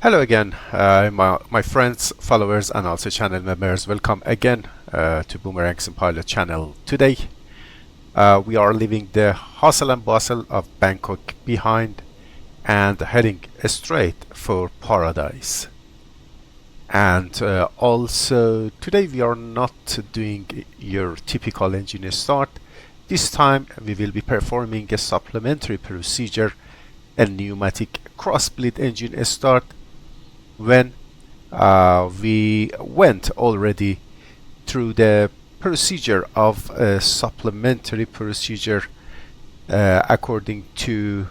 Hello again, my friends, followers, and also channel members. Welcome again to BoomerangSimPilot channel. Today, we are leaving the hustle and bustle of Bangkok behind and heading straight for paradise. And also, today we are not doing your typical engine start. This time, we will be performing a supplementary procedure, a pneumatic cross-bleed engine start, when we went already through the procedure of a supplementary procedure according to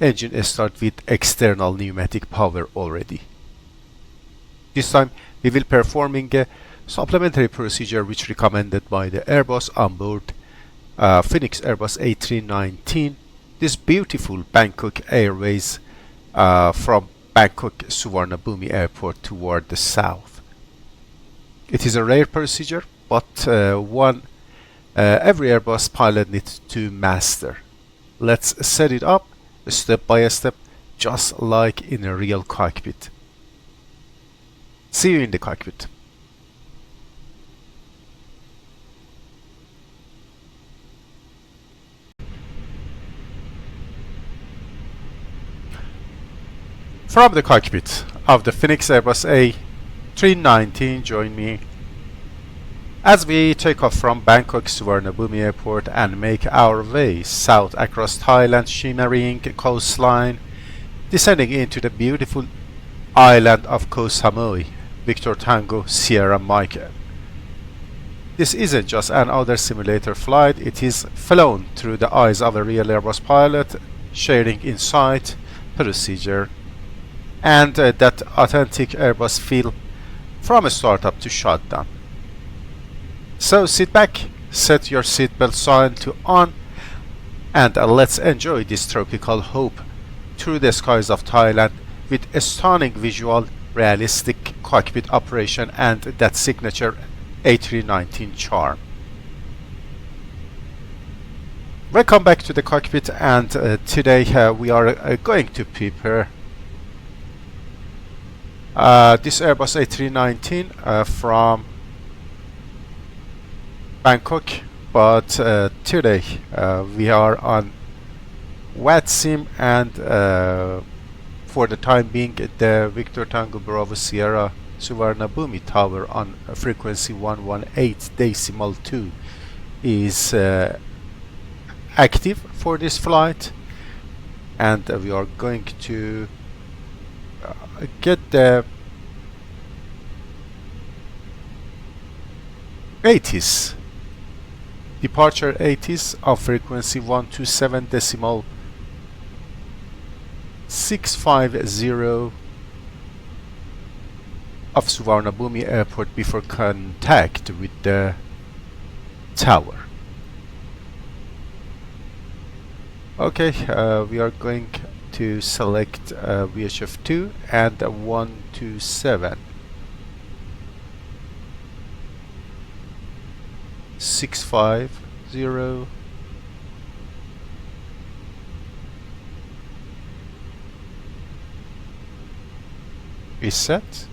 engine start with external pneumatic power already. This time we will performing a supplementary procedure which recommended by the Airbus Onboard Fenix Airbus A319, this beautiful Bangkok Airways from Bangkok Suvarnabhumi Airport toward the south. It is a rare procedure, but one every Airbus pilot needs to master. Let's set it up step by step, just like in a real cockpit. See you in the cockpit. From the cockpit of the Fenix Airbus A319, join me as we take off from Bangkok Suvarnabhumi Airport and make our way south across Thailand's shimmering coastline, descending into the beautiful island of Koh Samui, Victor Tango Sierra Mike. This isn't just another simulator flight, it is flown through the eyes of a real Airbus pilot, sharing insight, procedure, and that authentic Airbus feel from startup to shutdown. So sit back, set your seatbelt sign to on, and let's enjoy this tropical hope through the skies of Thailand with a stunning visual, realistic cockpit operation and that signature A319 charm. Welcome back to the cockpit, and today we are going to prepare this Airbus A319 from Bangkok, but today we are on VTSM and for the time being the Victor Tango Bravo Sierra Suvarnabhumi tower on frequency 118.2 is active for this flight, and we are going to get the 80s departure 80s of frequency 127.650 of Suvarnabhumi Airport before contact with the tower. Okay, we are going to select VHF 2 and 127 650 is set.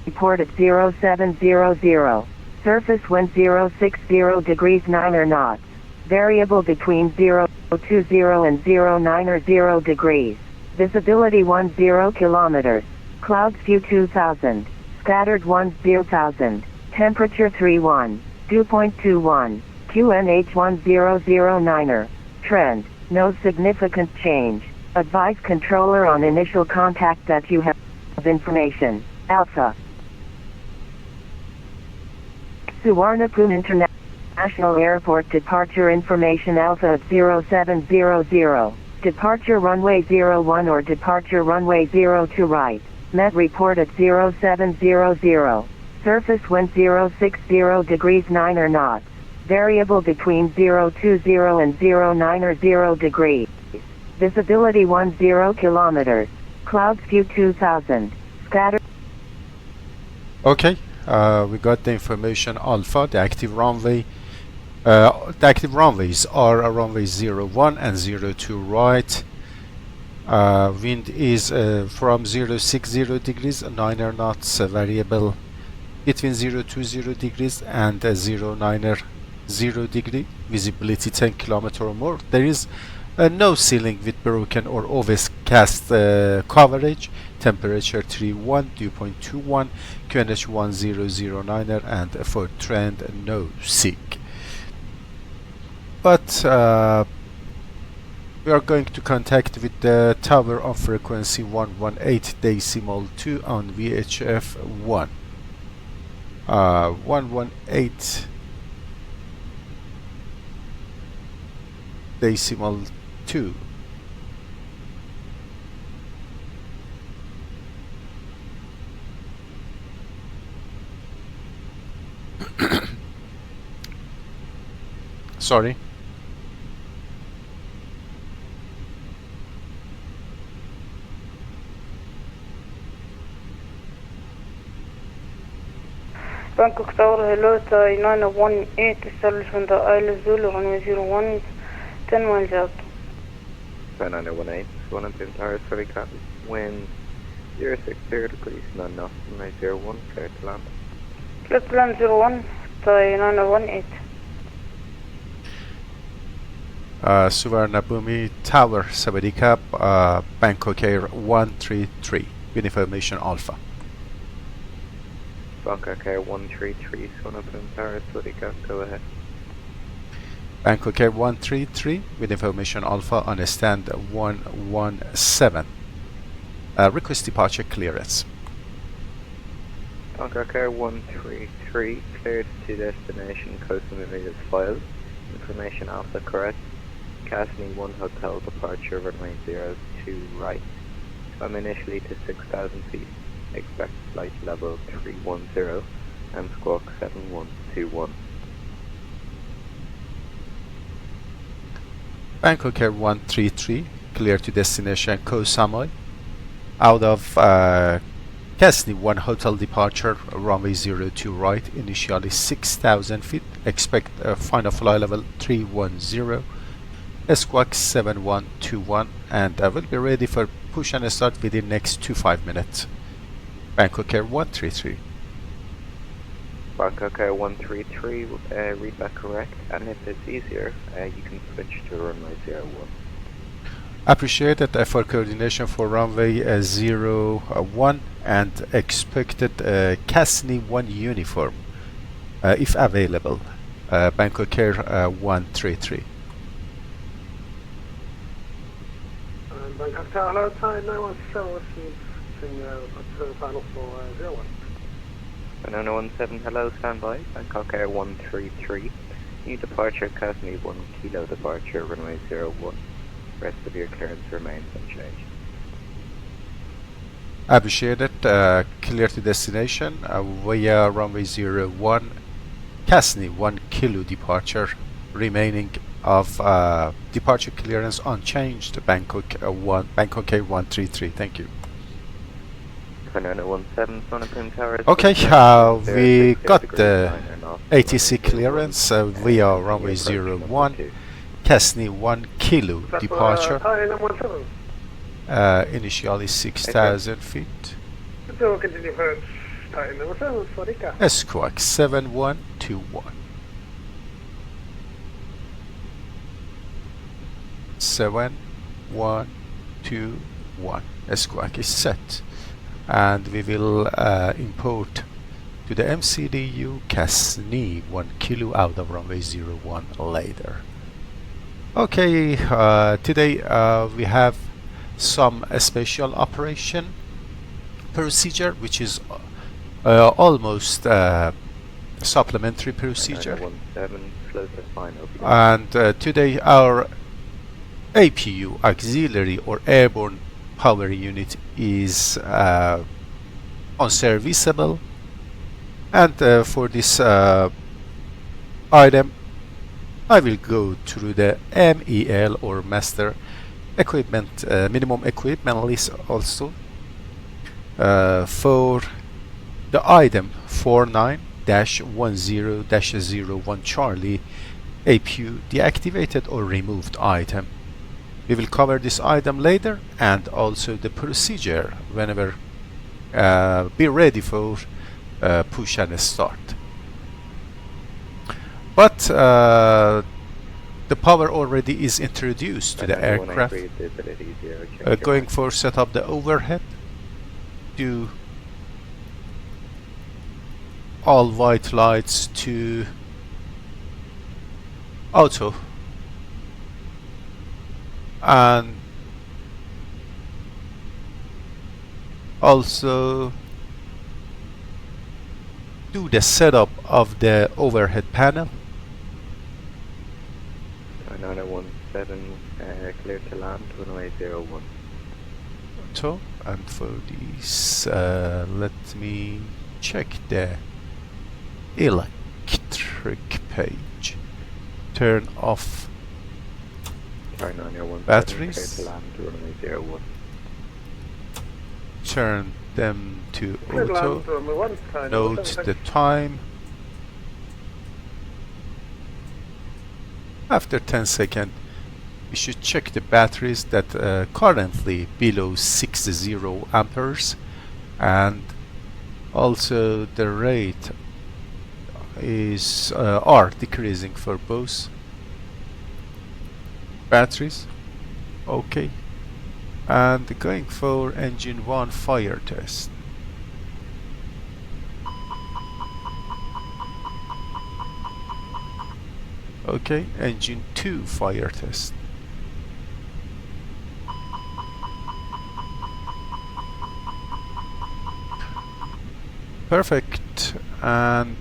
Report at 0700. Surface wind 060 degrees 9 knots. Variable between 020 and 090 degrees. Visibility 10 kilometers. Clouds few 2000. Scattered 10,000. Temperature 31. Dew point 21. QNH 1009. Trend. No significant change. Advise controller on initial contact that you have information. Alpha. Suvarnabhumi International Airport departure information Alpha at 0700. Departure runway 01 or departure runway 02 right. Met report at 0700. Surface wind 060 degrees 9 knots. Variable between 020 and 090 degrees. Visibility 10 kilometers. Clouds few 2000. Scattered. Okay, we got the information Alpha, the active runway. The active runways are runway 01 and 02 right. Wind is from 060 degrees, 9 knots, variable between 020 degrees and 090 degree. Visibility 10 kilometer or more. There is no ceiling with broken or overcast coverage. Temperature 31, dew point 21, QNH 1009, and for trend no SIG. But we are going to contact with the tower on frequency 118.2 on VHF 1. 118.2. Sorry. Bangkok Tower, hello, Thai 918, established from the Isle of Zulu, runway 01, 10 miles out. Thai 918, 1 and 10 towers, fully copy. Wind 060 degrees, none knots, runway 01, clear to land. Clear to land 01, Thai 918. Suvarnabhumi Tower, Sawadee Bangkok Air 133, with information Alpha. Bangkok Air 133, 1 and 10 towers, fully copy, go ahead. Bangkok Air 133, with information Alpha on a stand 117. Request departure clearance. Bangkok Air 133, cleared to destination, Koh Samui is filed. Information Alpha correct. Casney 1 Hotel departure, runway 02 right. Climb initially to 6,000 feet. Expect flight level 310 and squawk 7121. Bangkok Air 133, clear to destination Koh Samui. Out of Casney 1 Hotel departure, runway 02 right, initially 6,000 feet. Expect final flight level 310, squawk 7121, and will be ready for push and start within next 5 minutes. Bangkok Air 133. Bangkok Air 133, read that correct, and if it's easier, you can switch to runway 01. Appreciated for coordination for runway 01 and expected Casney 1 uniform, if available. Bangkok Air 133. Bangkok Tower, hello, Thai 917, the final for 01. 917, hello, standby. Bangkok Air 133. New departure, Casney 1 Kilo departure, runway 01. Rest of your clearance remains unchanged. Appreciated. Clear to destination via runway 01. Casney 1 Kilo departure, remaining of departure clearance unchanged. Bangkok Air 133. Thank you. 917, Sonapim Tower. Okay, we got the ATC clearance via runway 01. Casney 1 Kilo departure. Thai 917. Initially 6,000 feet. So continue for Thai 917, Swadika. Squawk 7121. 7121. Squawk is set, and we will import to the MCDU Casney 1 Kilo out of runway 01 later. Okay, today we have some special operation procedure, which is almost supplementary procedure. 917, close the final. And today our APU auxiliary or airborne power unit is unserviceable, and for this item I will go through the MEL or master equipment minimum equipment list also for the item 49-10-01 Charlie APU deactivated or removed item. We will cover this item later, and also the procedure whenever be ready for push and start. But the power already is introduced to the aircraft. Going for set up the overhead, do all white lights to auto, and also do the setup of the overhead panel. 9017, clear to land, runway 01. So, and for this, let me check the electric page. Turn off batteries. Clear to land, runway 01. Turn them to Clear land, auto. runway 1, time. Note the time. After 10 seconds, we should check the batteries that currently below 60 amperes, and also the rate is are decreasing for both batteries. Okay, and going for engine 1 fire test. Okay, engine 2 fire test. Perfect, and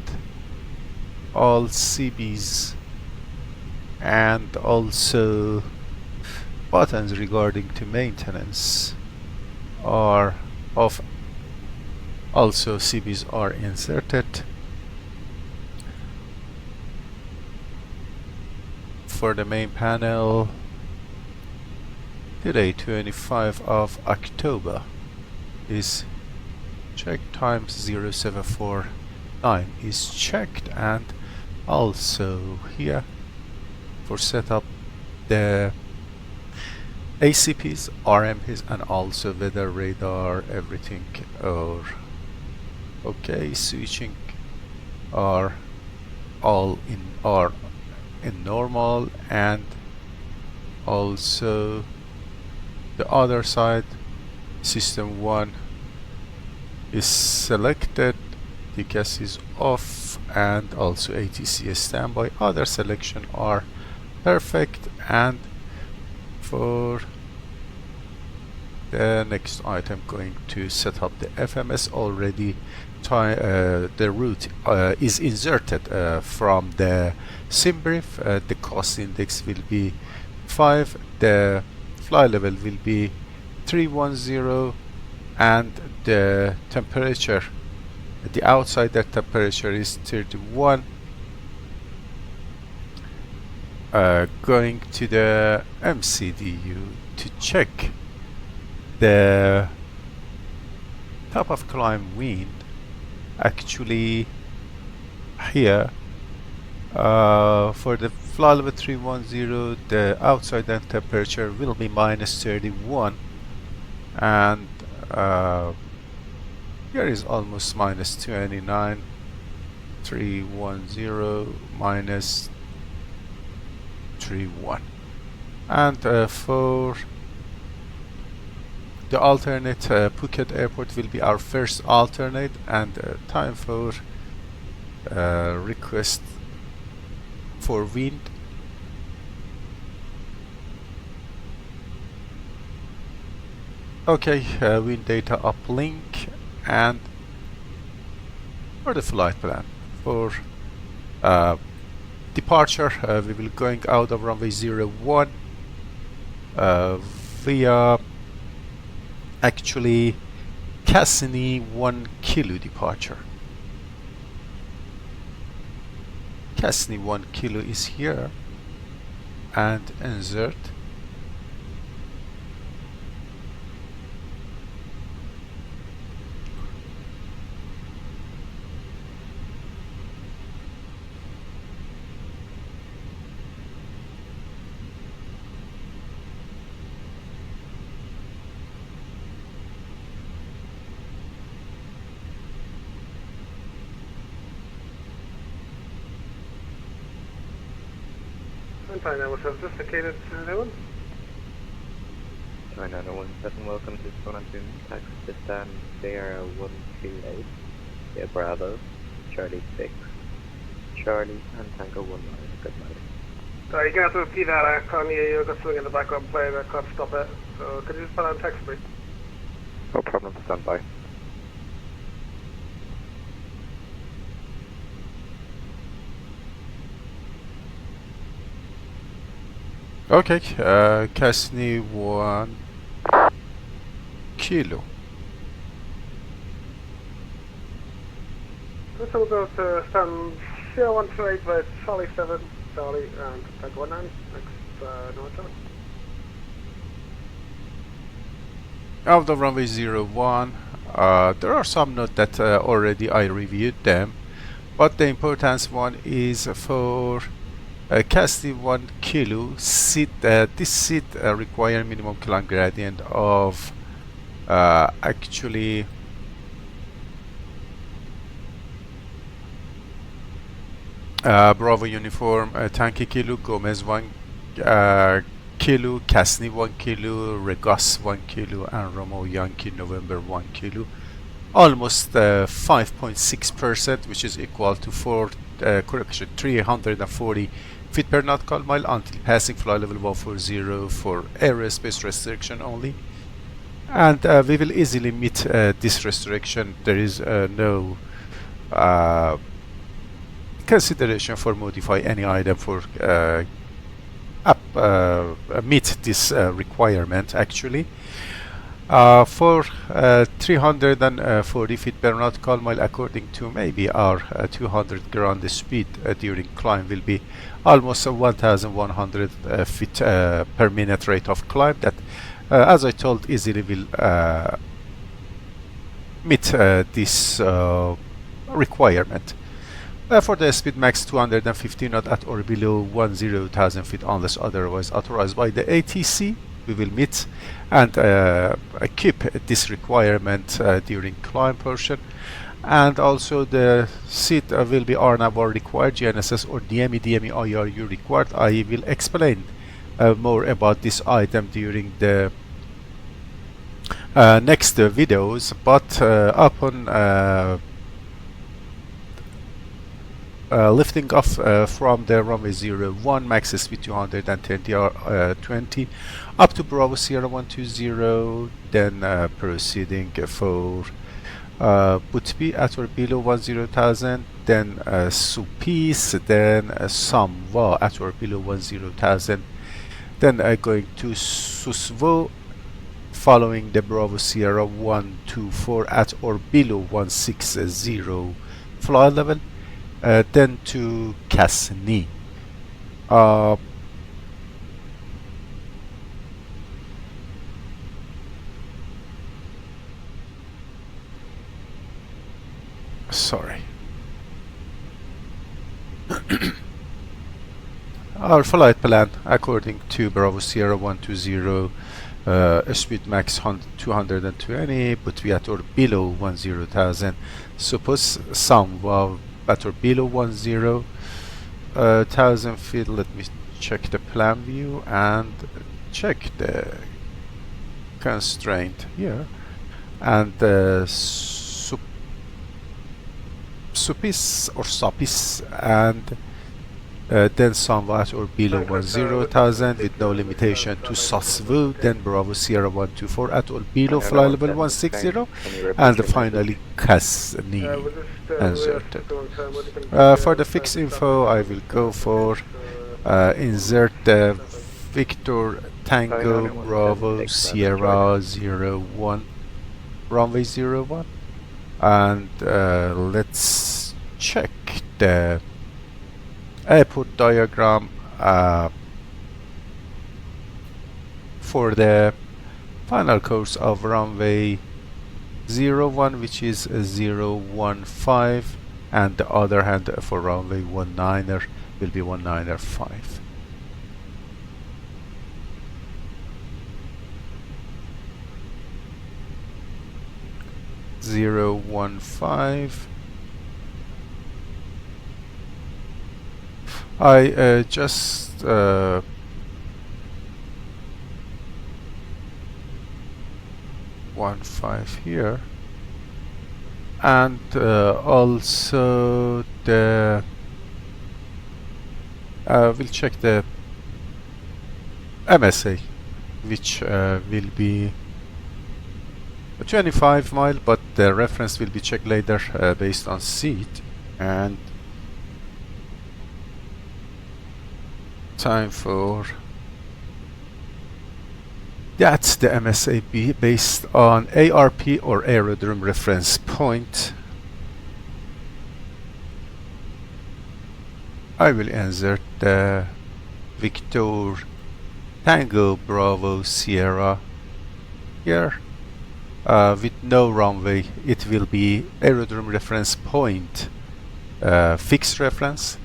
all CBs and also buttons regarding to maintenance are off. Also CBs are inserted. For the main panel, today 25 of October is check times 0749 is checked, and also here for setup the ACPs, RMPs, and also weather radar, everything are okay. Switching are all in normal, and also the other side, system 1 is selected, the gas is off, and also ATC is standby. Other selection are perfect. And for the next item, going to set up the FMS. Already the route is inserted from the sim brief. The cost index will be 5, the fly level will be 310, and the temperature, the outside temperature is 31. Going to the MCDU to check the top of climb wind. Actually here for the fly level 310, the outside temperature will be -31, and here is almost -29. 310 minus 31. And for the alternate, Phuket Airport will be our first alternate, and time for request for wind. Okay, wind data uplink, and for the flight plan for departure, we will going out of runway 01 via actually Cassini 1 kilo departure. Cassini 1 kilo is here, and insert. 991, just located new one. 991, welcome to Supplementary. Taxi Distan, Sierra 128, yeah, Bravo, Charlie 6, Charlie and Tango 19, good night. Sorry, you're going to have to repeat that. I can't hear you. I've got something in the background playing. I can't stop it. So could you just put on text, please? No problem, stand by. Okay, Casney 1 kilo. So we'll go to stand 0128 by Charlie 7, Charlie and Tango 19. Next, no time. Out of runway 01, there are some notes that already I reviewed them, but the important one is for Casney 1 kilo seat. This seat require minimum climb gradient of actually Bravo uniform Tanki kilo, Gomez 1 kilo, Casney 1 kilo, Regas 1 kilo, and Romeo Yankee November 1 kilo. Almost 5.6%, which is equal to 340 feet per nautical mile until passing flight level 140 for aerospace restriction only. And we will easily meet this restriction. There is no consideration for modify any item for meet this requirement actually. For 340 feet per nautical mile, according to maybe our 200 ground speed during climb will be almost 1,100 feet per minute rate of climb. That, as I told, easily will meet this requirement. For the speed max 250 knot at or below 10,000 feet unless otherwise authorized by the ATC, we will meet and keep this requirement during climb portion. And also the seat will be RNAV or required, GNSS or DME IRU required. I will explain more about this item during the next videos, but upon lifting off from the runway 01, max speed 220 up to Bravo Sierra 120, then proceeding for Butbi at or below 10,000, then Supis, then Samwa at or below 10,000, then going to Susvo, following the Bravo Sierra 124 at or below 160 flight level. Then to Casney. Sorry. Our flight plan, according to Bravo Sierra 120, speed max 220, but we at or below 10,000. Suppose some at or below 10,000 feet. Let me check the plan view and check the constraint here, and Supis or Supis, and then somewhat or below 10,000 with no limitation to Sasvu, then Bravo Sierra 124 at or below flight level 160, and finally Casney inserted. For the fixed info, I will go for insert the Victor Tango Bravo Sierra 01 runway 01, and let's check the airport diagram for the final course of runway 01, which is 015, and the other hand for runway 19er will be 195. I just just 15 here, and also the we'll check the MSA, which will be a 25 mile, but the reference will be checked later based on seat. And time for that's the MSAB based on ARP or aerodrome reference point. I will insert the Victor Tango Bravo Sierra here with no runway. It will be aerodrome reference point fixed reference,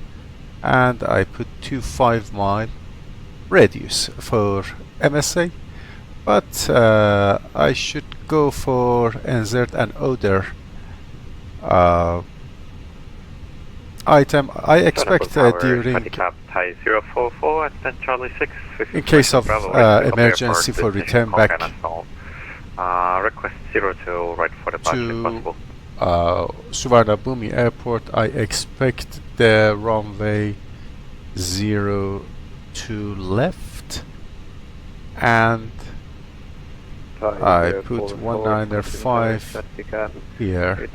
and I put 25 mile radius for MSA, but I should go for insert an other item. I expect during in case of emergency for return back request 02 right for departure if possible. Suvarnabhumi Airport, I expect the runway 02 left, and I put 195 here.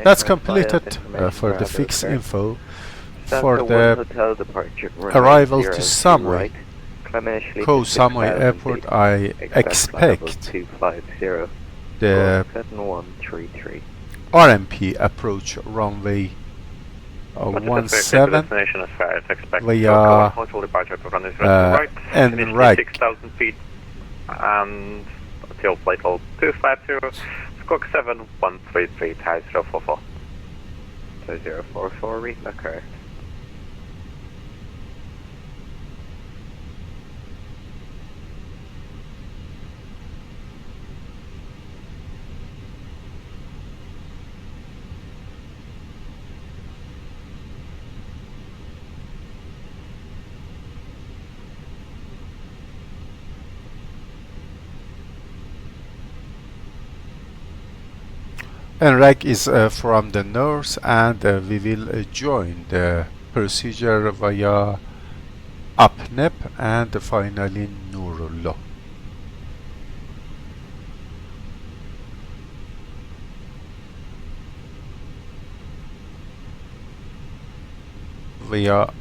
That's completed for the fixed info. For the arrival to Samui, Koh Samui Airport, I expect the RMP approach runway 17 via NRAG 6,000 feet and tail flight level 250, Squawk 7133 Thai 044. 044, read that correct. NRAG is from the north, and we will join the procedure via UPNEP and finally Nurullah. Via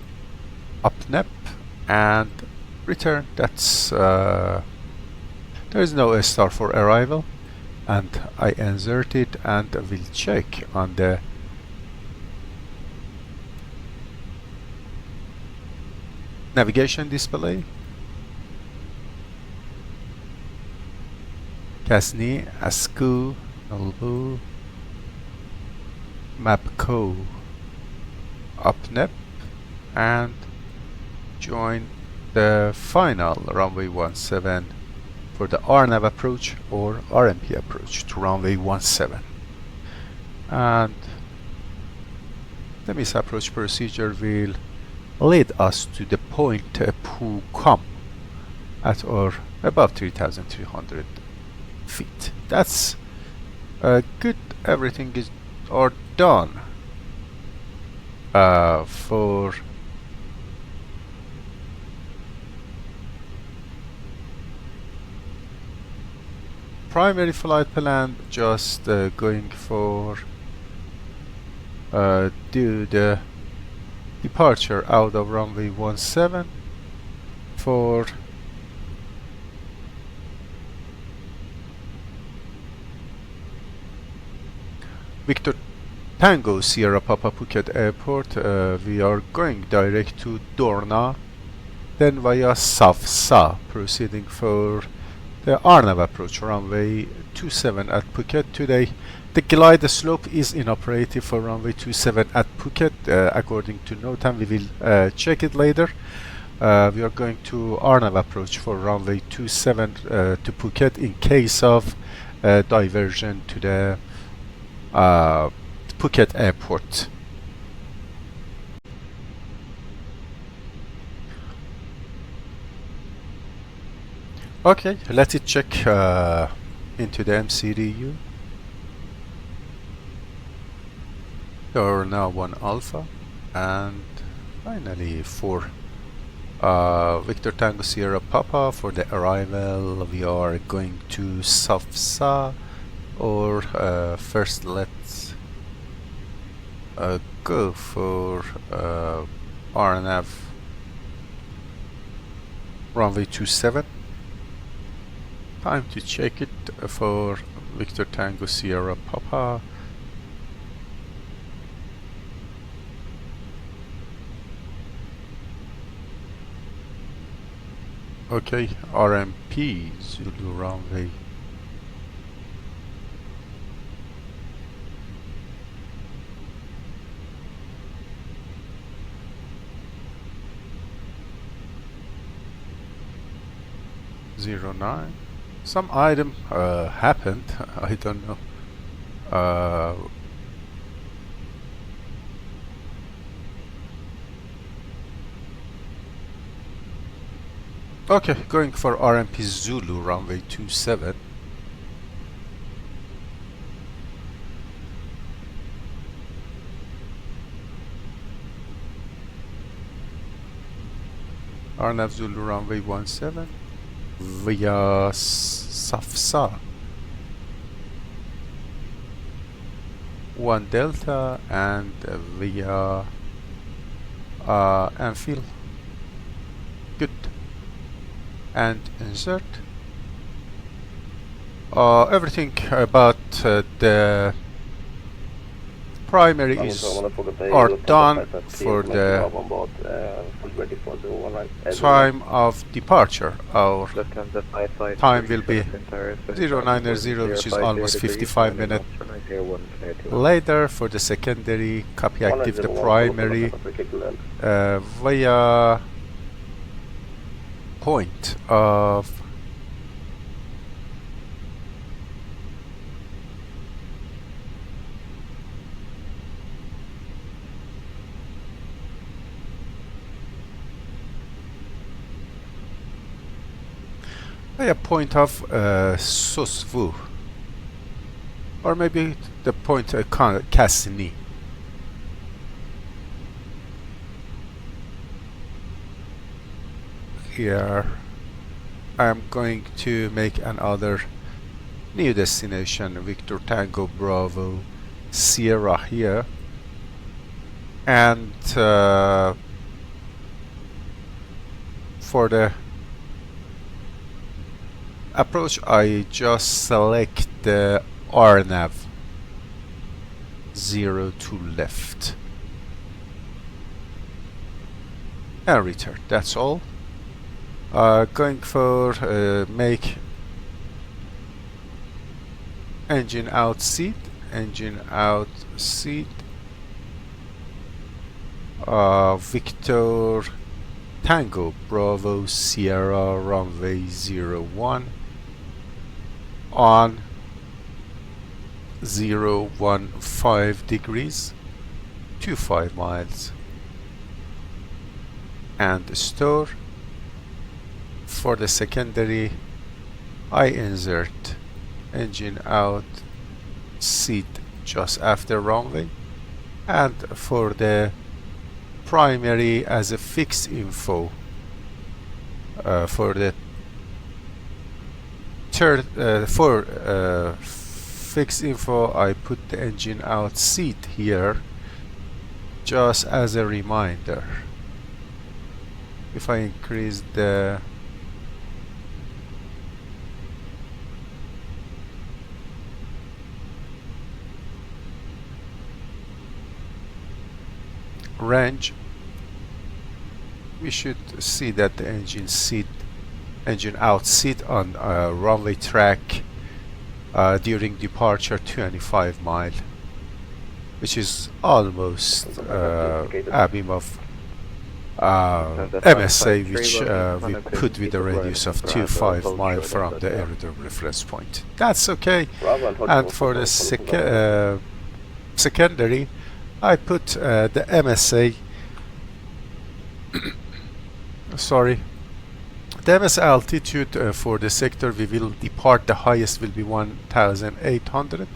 UPNEP and return. That's there is no star for arrival, and I insert it and will check on the navigation display. Kasni, Asku, Nalbu, Mapco, UPNEP, and join the final runway 17 for the RNAV approach or RMP approach to runway 17. And the miss approach procedure will lead us to the point Phukham at or above 3,300 feet. That's good. Everything is or done for primary flight plan. Just going for do the departure out of runway 17 for Victor Tango Sierra Papa Phuket Airport. We are going direct to Dorna, then via Safsa, proceeding for the Arnav approach runway 27 at Phuket today. The glide slope is inoperative for runway 27 at Phuket. According to NOTAM, we will check it later. We are going to Arnav approach for runway 27 to Phuket in case of diversion to the Phuket airport. Okay, let it check into the MCDU. There are now 1 Alpha and finally 4 Victor Tango Sierra Papa. For the arrival we are going to Safsa, or first let's go for RNAV runway 27. Time to check it for Victor Tango Sierra Papa. Okay, RMP Zulu runway 09. Some item happened. I don't know. Okay, going for RMP Zulu runway 27. RNAV Zulu runway 17 via Safsa 1 Delta and via Anfield. Good. And insert. Everything about the primary are done for the time of departure. Our time will be 090, which is almost 55 minutes later. For the secondary, copy active the primary via point of Sosvu, or maybe the point Cassini. Here I'm going to make another new destination, Victor Tango Bravo Sierra here, and for the approach I just select the RNAV 0 to left and return. That's all. Going for make engine out seat, Victor Tango Bravo Sierra runway 01 on 015 degrees, 25 miles, and store. For the secondary, I insert engine out seat just after runway, and for the primary as a fixed info, for the third fixed info I put the engine out seat here just as a reminder. If I increase the range, we should see that the engine out seat on runway track during departure 25 mile, which is almost Abimov MSA, which we put with a radius of 25 mile from the aerodrome reference point. That's okay. And for the secondary, I put the MSA sorry, The MS altitude for the sector we will depart, the highest will be 1,800.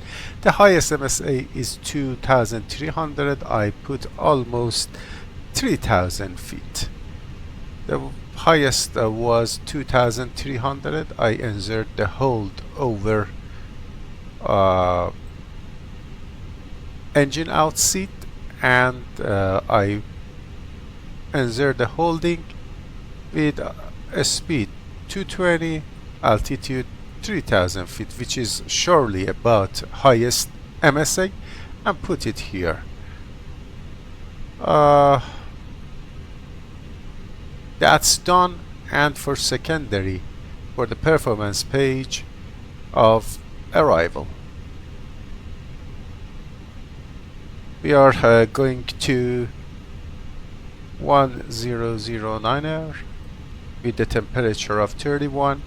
The highest MSA is 2,300. I put almost 3,000 feet. The highest was 2,300. I insert the hold over engine out seat, and I insert the holding with a speed 220, altitude 3,000 feet, which is surely about highest MSA, and put it here. That's done. And for secondary, for the performance page of arrival, we are going to 1009 hour with the temperature of 31,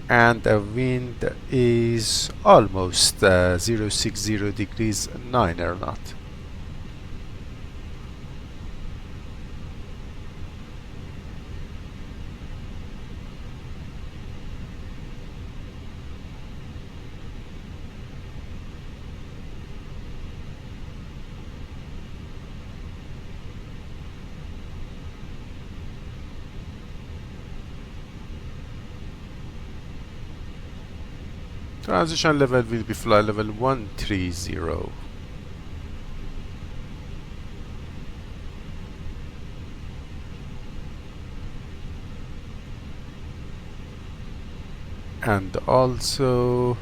and the wind is almost 060 degrees 9 knot. Transition level will be fly level 130. And also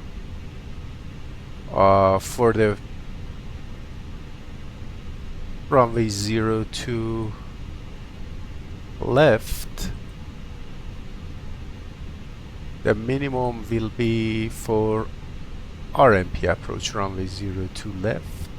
for the runway 02 left, the minimum will be for RMP approach runway 02 left.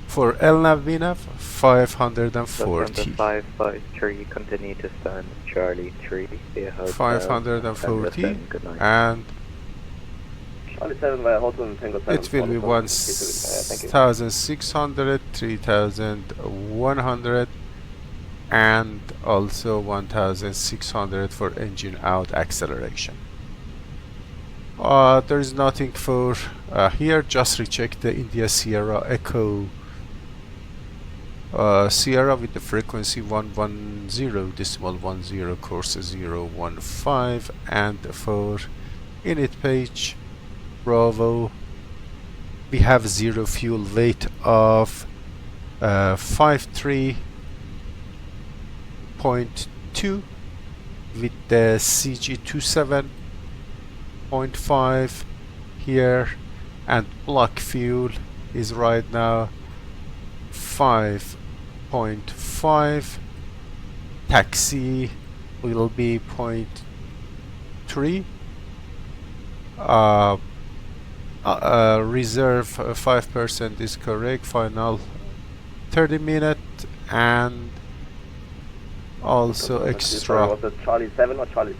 For LNAV VNAV 540. 553, continue to stand Charlie 3, via hotel. 540, and it will be 1,600, 3,100, and also 1,600 for engine out acceleration. There is nothing for here, just recheck the India Sierra Echo Sierra with the frequency 110.10 course 015, and for init page Bravo we have zero fuel weight of 53.2 with the CG 27.5 here, and block fuel is right now 5.5. Taxi will be 0.3. Reserve 5% is correct. Final 30 minute, and also extra. Was it Charlie 7 or Charlie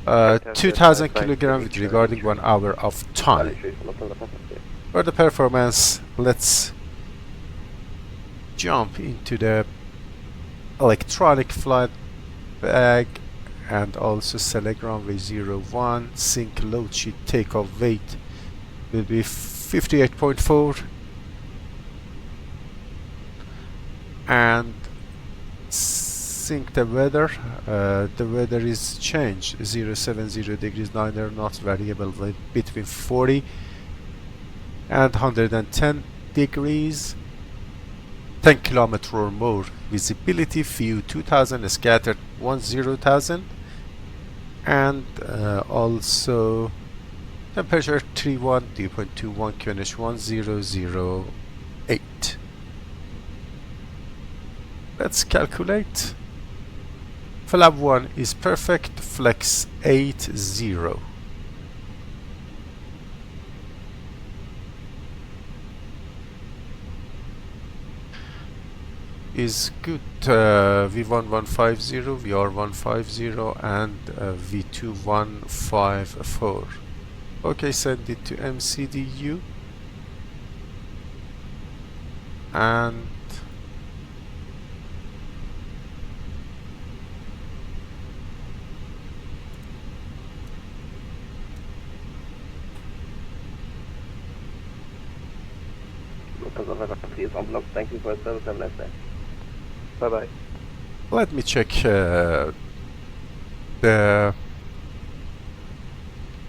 3? 2,000 kilograms regarding 1 hour of time. For the performance, let's jump into the electronic flight bag and also select runway 01. Sync load sheet takeoff weight will be 58.4, and sync the weather. The weather is changed 070 degrees 9 knots, variable weight between 40 and 110 degrees, 10 kilometer or more visibility, view 2000, scattered 10,000, and also temperature 31, dew point 21, QNH 1008. Let's calculate. Flap 1 is perfect, flex 80. is good. V1150, VR150, and V2154. Okay, send it to MCDU. And Please unblock. Thank you for your service. Have a nice day. Bye bye. let me check the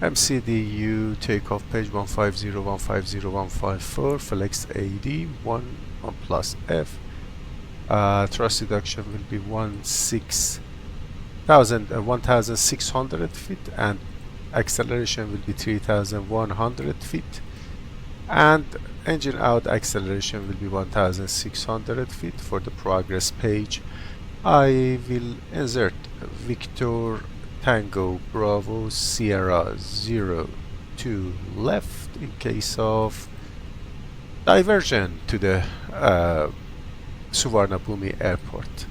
MCDU takeoff page 150, 150, 154, Flex AD 1 plus F. Thrust reduction will be 1,600 feet, and acceleration will be 3,100 feet, and engine out acceleration will be 1,600 feet. For the progress page, I will insert Victor Tango Bravo Sierra 02 left in case of diversion to the Suvarnabhumi airport.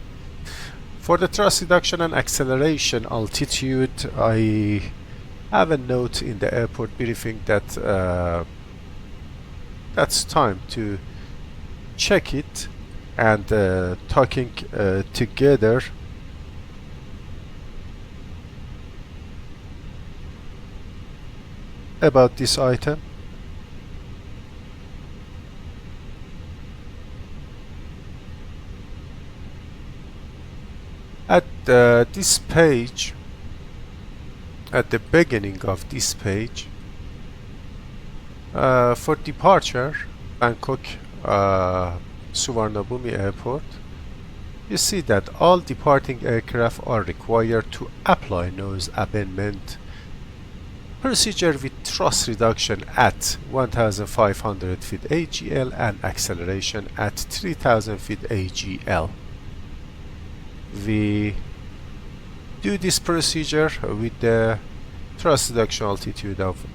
For the thrust reduction and acceleration altitude, I have a note in the airport briefing that that's time to check it, and talking together about this item. At this page, at the beginning of this page, for departure, Bangkok Suvarnabhumi Airport, you see that all departing aircraft are required to apply nose abandonment procedure with thrust reduction at 1,500 feet AGL and acceleration at 3,000 feet AGL. We do this procedure with the thrust reduction altitude of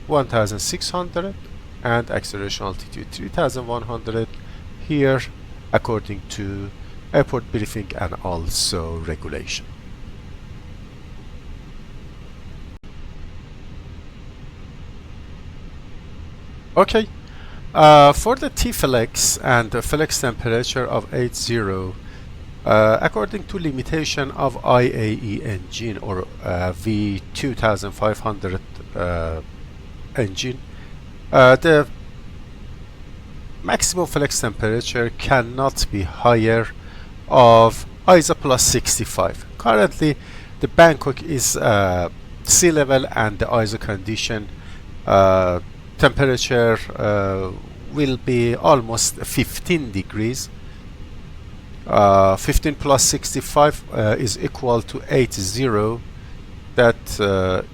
1,600 and acceleration altitude 3,100 here, according to airport briefing and also regulation. Okay, for the T-flex and the flex temperature of 80, according to limitation of IAE engine or V2500 engine, the maximum flex temperature cannot be higher of ISO plus 65. Currently, the Bangkok is sea level, and the ISO condition temperature will be almost 15 degrees. 15 plus 65 is equal to 80. That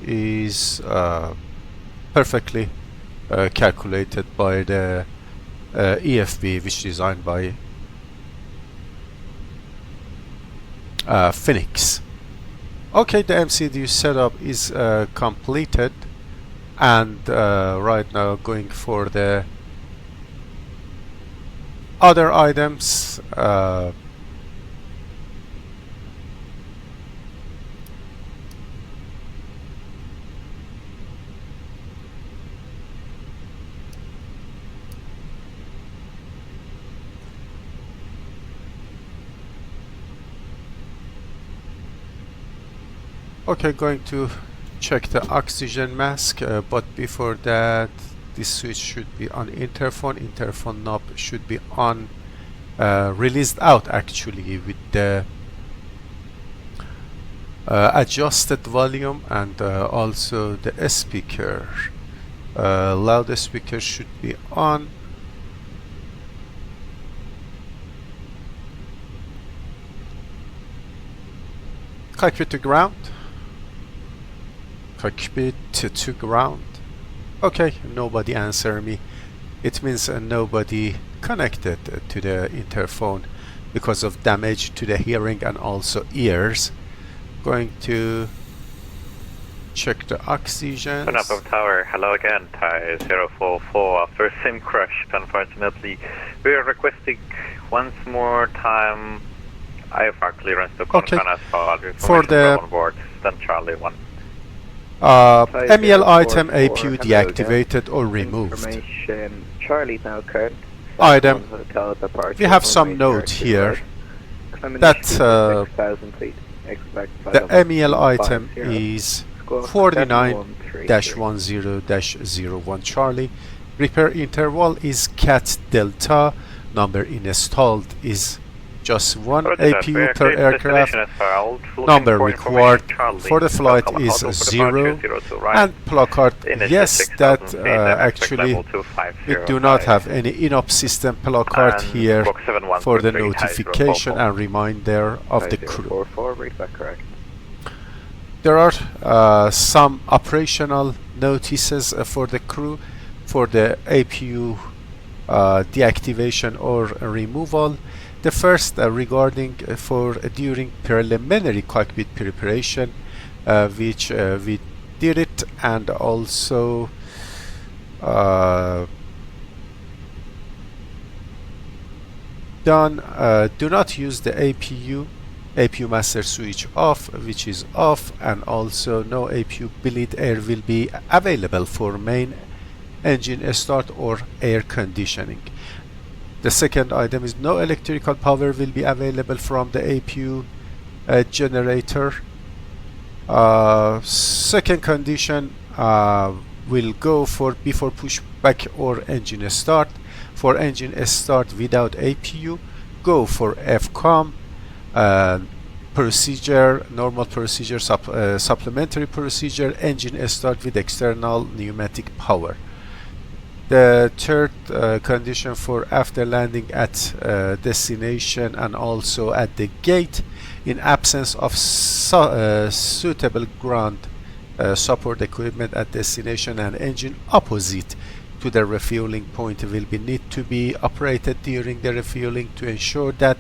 is perfectly calculated by the EFB, which is designed by Fenix. Okay, the MCDU setup is completed, and right now going for the other items. Okay, going to check the oxygen mask, but before that, this switch should be on interphone knob should be on, released out actually with the adjusted volume, and also the speaker, loudspeaker should be on. Cockpit to ground. Cockpit to ground. Okay, nobody answer me. It means nobody connected to the interphone because of damage to the hearing and also ears. Going to check the oxygen. Up Tower, hello again, Thai 044. After same crash, unfortunately, we are requesting once more time IFR clearance to Konkan as far for the onboard, then Charlie 1. MEL item APU deactivated or removed. Information, Charlie now current. Item, we have some note here that the MEL item is 49-10-01 Charlie. Repair interval is CAT Delta. Number installed is just one APU per aircraft. Number required for the flight is 0. And placard, yes, that actually we do not have any in-op system placard here for the notification and reminder of the crew. There are some operational notices for the crew for the APU deactivation or removal. The first regarding for during preliminary cockpit preparation, which we did it, and also done. Do not use the APU master switch off, which is off, and also no APU bleed air will be available for main engine start or air conditioning. The second item is no electrical power will be available from the APU generator. Second condition will go for before pushback or engine start. For engine start without APU, go for FCOM procedure, normal procedure, supplementary procedure, engine start with external pneumatic power. The third condition for after landing at destination and also at the gate, in absence of suitable ground support equipment at destination and engine opposite to the refueling point will be need to be operated during the refueling to ensure that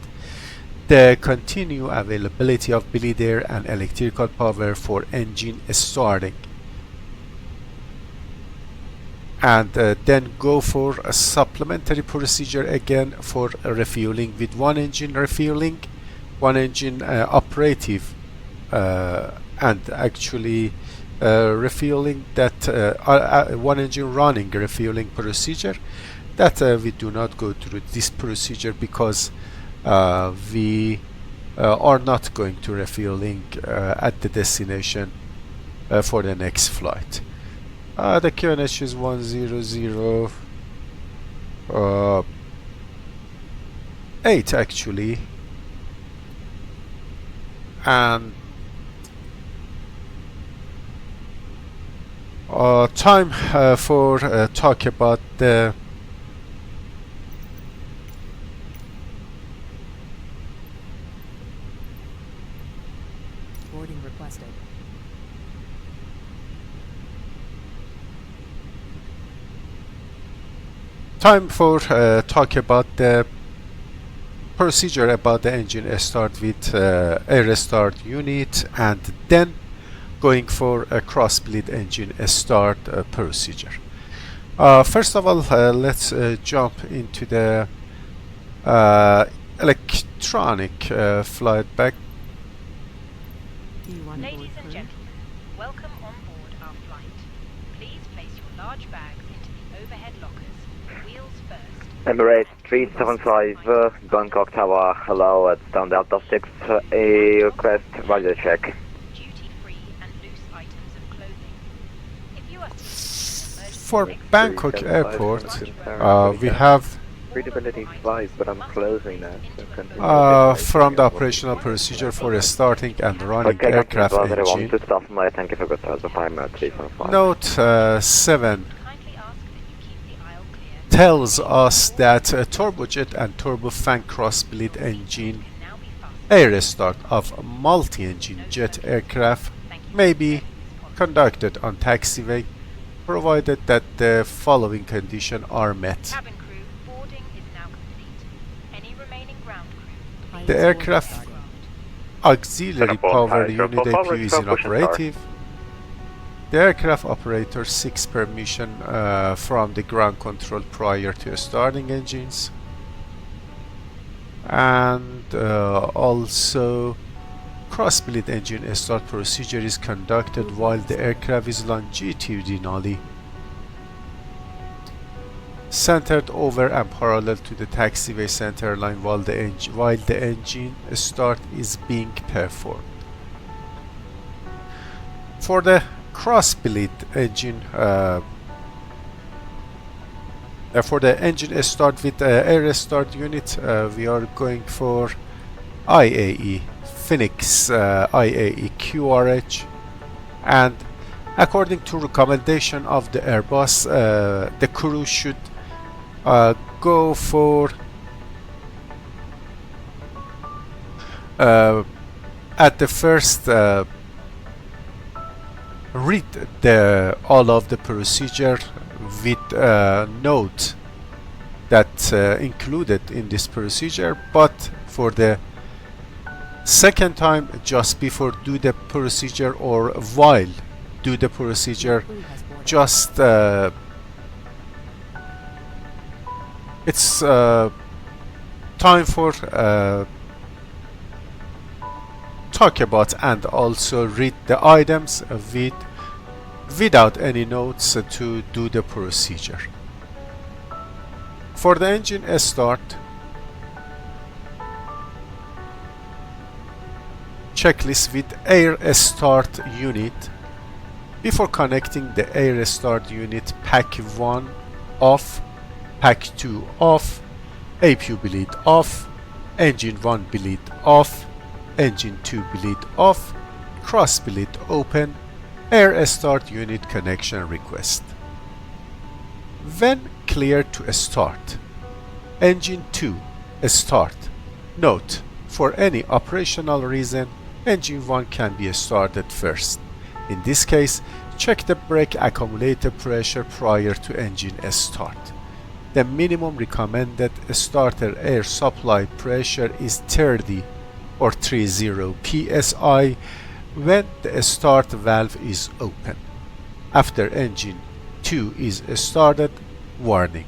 the continued availability of bleed air and electrical power for engine starting. And then go for a supplementary procedure again for refueling with one engine refueling, one engine operative, and actually refueling that one engine running refueling procedure. That we do not go through this procedure because we are not going to refueling at the destination for the next flight. The QNH is 1008 actually, and time for talk about the boarding requested. Time for talk about the procedure about the engine start with air start unit, and then going for a cross bleed engine start procedure. First of all, let's jump into the electronic flight back. Ladies and gentlemen, welcome on board our flight. Please place your large bags into the overhead lockers, wheels first. Emirates 375, Bangkok Tower, hello, it's down Delta 6, a request, radio check. Duty-free and loose items of clothing. If you are For Bangkok Airport, we have Readability 5, but I'm closing that. So from the operational procedure for starting and running aircraft engine. Thank you for good time, Note 7 kindly ask that you keep the aisle clear. tells us that turbojet and turbofan cross-bleed engine Now be fastened. air start of multi-engine jet aircraft may be conducted on taxiway, provided that the following conditions are met. Cabin crew, boarding is now complete. Any remaining ground crew, please The board aircraft auxiliary power unit APU is inoperative. The aircraft operator seeks permission from the ground control prior to starting engines, and also cross-billet engine start procedure is conducted while the aircraft is longitudinally centered over and parallel to the taxiway center line while the engine start is being performed. For the cross-billet engine, for the engine start with air start unit, we are going for IAE, Fenix IAE QRH, and according to recommendation of the Airbus, the crew should go for at the first read all of the procedure with note that included in this procedure, but for the second time, just before do the procedure or while do the procedure, just it's time for talk about and also read the items without any notes to do the procedure. For the engine start, checklist with air start unit. Before connecting the air start unit, pack 1 off, pack 2 off, APU bleed off, engine 1 bleed off, engine 2 bleed off, cross bleed open, air start unit connection request. When clear to start, engine 2 start. Note, for any operational reason, engine 1 can be started first. In this case, check the brake accumulator pressure prior to engine start. The minimum recommended starter air supply pressure is 30 or 30 psi when the start valve is open. After engine 2 is started, warning.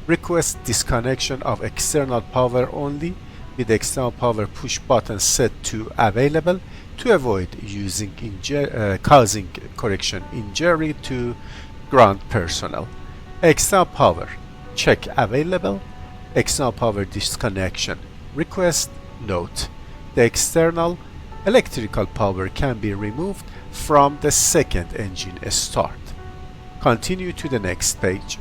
Request disconnection of external power only with external power push button set to available to avoid causing injury to ground personnel. External power check available. External power disconnection request. Note, the external electrical power can be removed from the second engine start. Continue to the next page.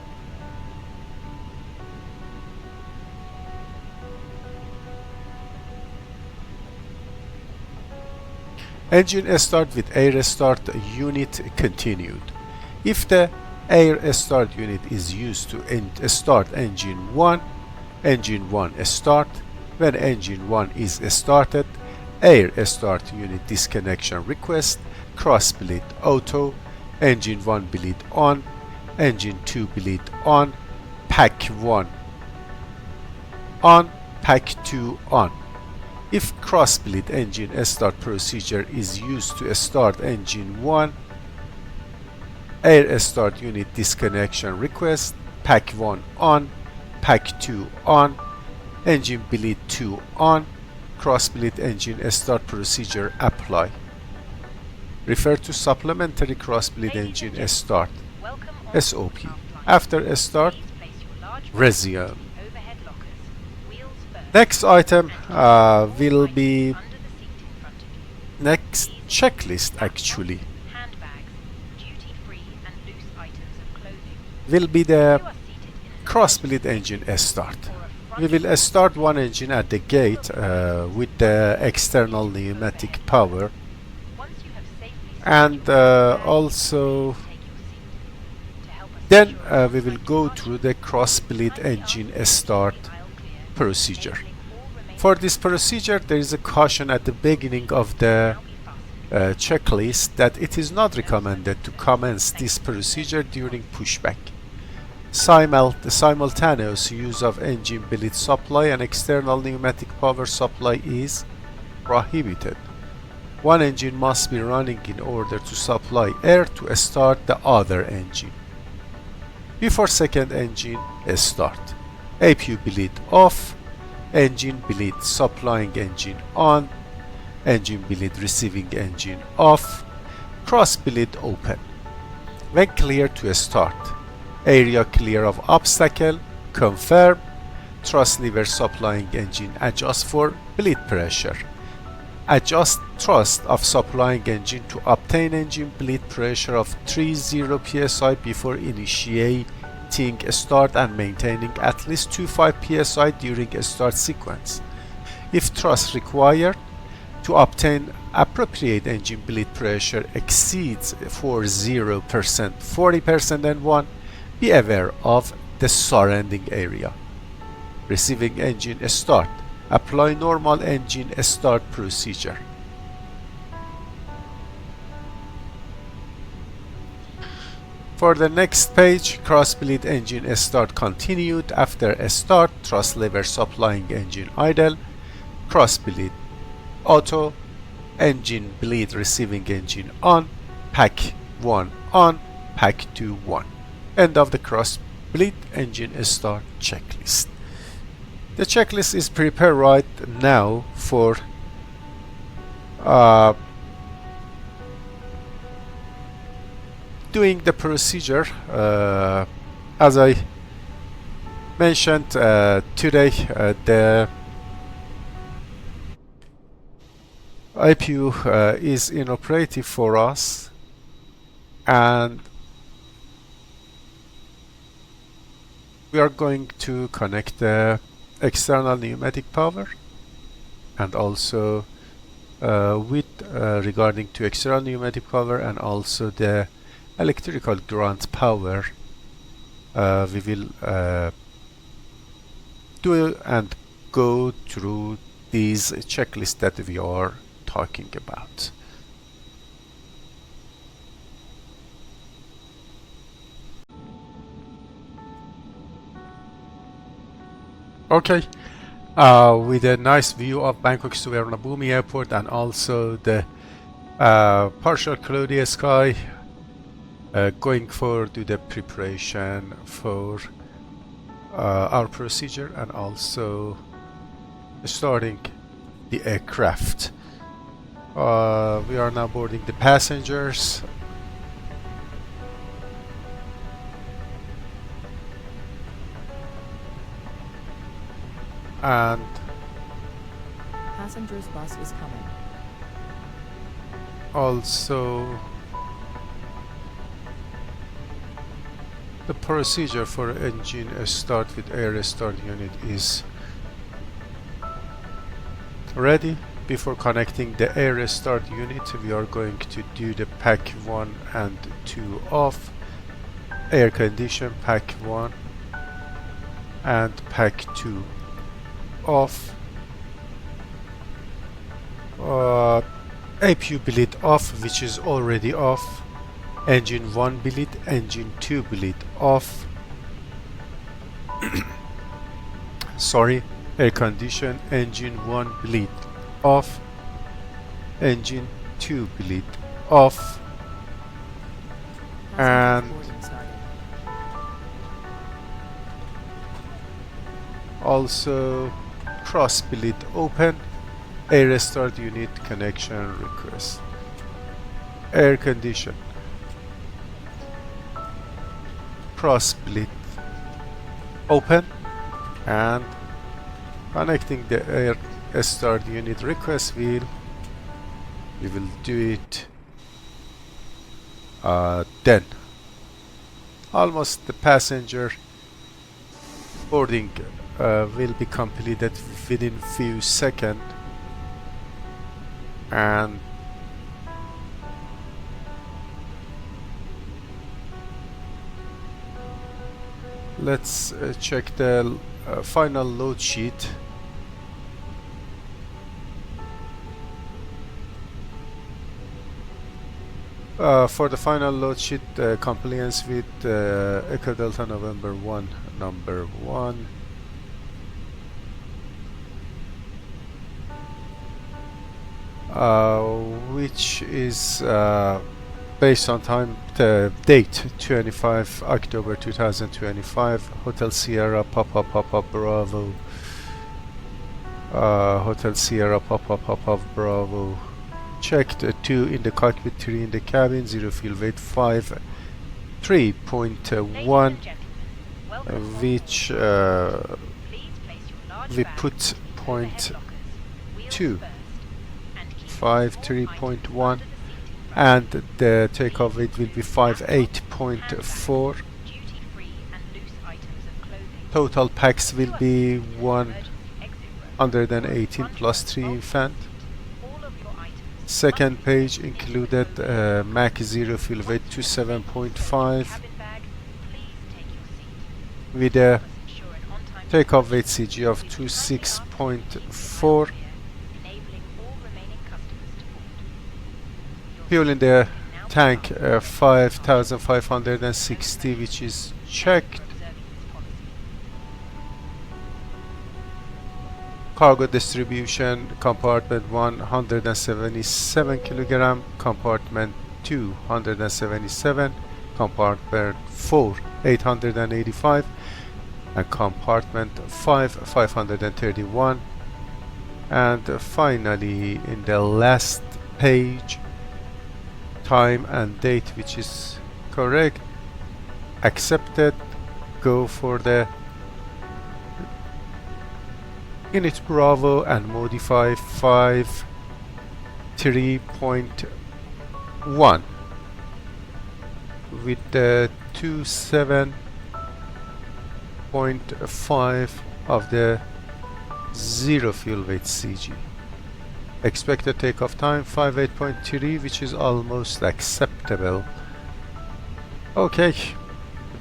Engine start with air start unit continued. If the air start unit is used to start engine 1, engine 1 start. When engine 1 is started, air start unit disconnection request, cross bleed auto, engine 1 bleed on, engine 2 bleed on, pack 1 on, pack 2 on. If cross bleed engine start procedure is used to start engine 1, air start unit disconnection request, pack 1 on, pack 2 on, engine bleed 2 on, cross bleed engine start procedure apply. Refer to supplementary cross bleed engine start SOP. After start, resume. Next item will be next checklist actually will be the cross bleed engine start. We will start one engine at the gate with the external pneumatic power, and also then we will go through the cross bleed engine start procedure. For this procedure, there is a caution at the beginning of the checklist that it is not recommended to commence this procedure during pushback. The simultaneous use of engine bleed supply and external pneumatic power supply is prohibited. One engine must be running in order to supply air to start the other engine. Before second engine start, APU bleed off, engine bleed supplying engine on, engine bleed receiving engine off, cross bleed open. When clear to start, area clear of obstacle, confirm, thrust lever supplying engine adjust for bleed pressure. Adjust thrust of supplying engine to obtain engine bleed pressure of 30 psi before initiating start and maintaining at least 25 psi during a start sequence. If thrust required to obtain appropriate engine bleed pressure exceeds 40%, 40% and 1, be aware of the surrounding area. Receiving engine start. Apply normal engine start procedure. For the next page, cross bleed engine start continued. After a start, thrust lever supplying engine idle, cross bleed auto, engine bleed receiving engine on, pack 1 on, pack 2 1. End of the cross bleed engine start checklist. The checklist is prepared right now for doing the procedure. As I mentioned today, the APU is inoperative for us, and we are going to connect the external pneumatic power, and also regarding to external pneumatic power and also the electrical ground power, we will do and go through these checklists that we are talking about. Okay, with a nice view of Bangkok Suvarnabhumi airport and also the partial cloudy sky, going forward to the preparation for our procedure and also starting the aircraft. We are now boarding the passengers. And passengers bus is coming. Also the procedure for engine start with air start unit is ready. Before connecting the air start unit, we are going to do the pack 1 and 2 off, air condition pack 1 and pack 2 off, APU bleed off, which is already off, engine 1 bleed, engine 2 bleed off, sorry, air condition, engine 1 bleed off, engine 2 bleed off, and also cross bleed open, air start unit connection request, air condition, cross bleed open, and connecting the air start unit request wheel. We will do it then. Almost the passenger boarding will be completed within few seconds, and let's check the final load sheet. For the final load sheet, compliance with Echo Delta November 1 number 1, which is based on the date 25 October 2025. Hotel Sierra Papa Bravo. Hotel Sierra Papa Bravo. Checked 2 in the cockpit, 3 in the cabin, 0 fuel weight, 5 3.1, which we put point 2, 5 3.1, and the takeoff weight will be 58.4. Total packs will be 118 plus 3 infant. Second page included Mach 0 fuel weight 27.5 with a takeoff weight CG of 26.4. Fuel in the tank 5560, which is checked. Cargo distribution: compartment 1 177 kilogram, compartment 2 177, compartment 4 885, and compartment 5 531. And finally, in the last page, time and date, which is correct, accepted. Go for the Init Bravo and modify 5 3.1 with the 27.5 of the 0 fuel weight CG. Expected takeoff time 58.3, which is almost acceptable. Okay,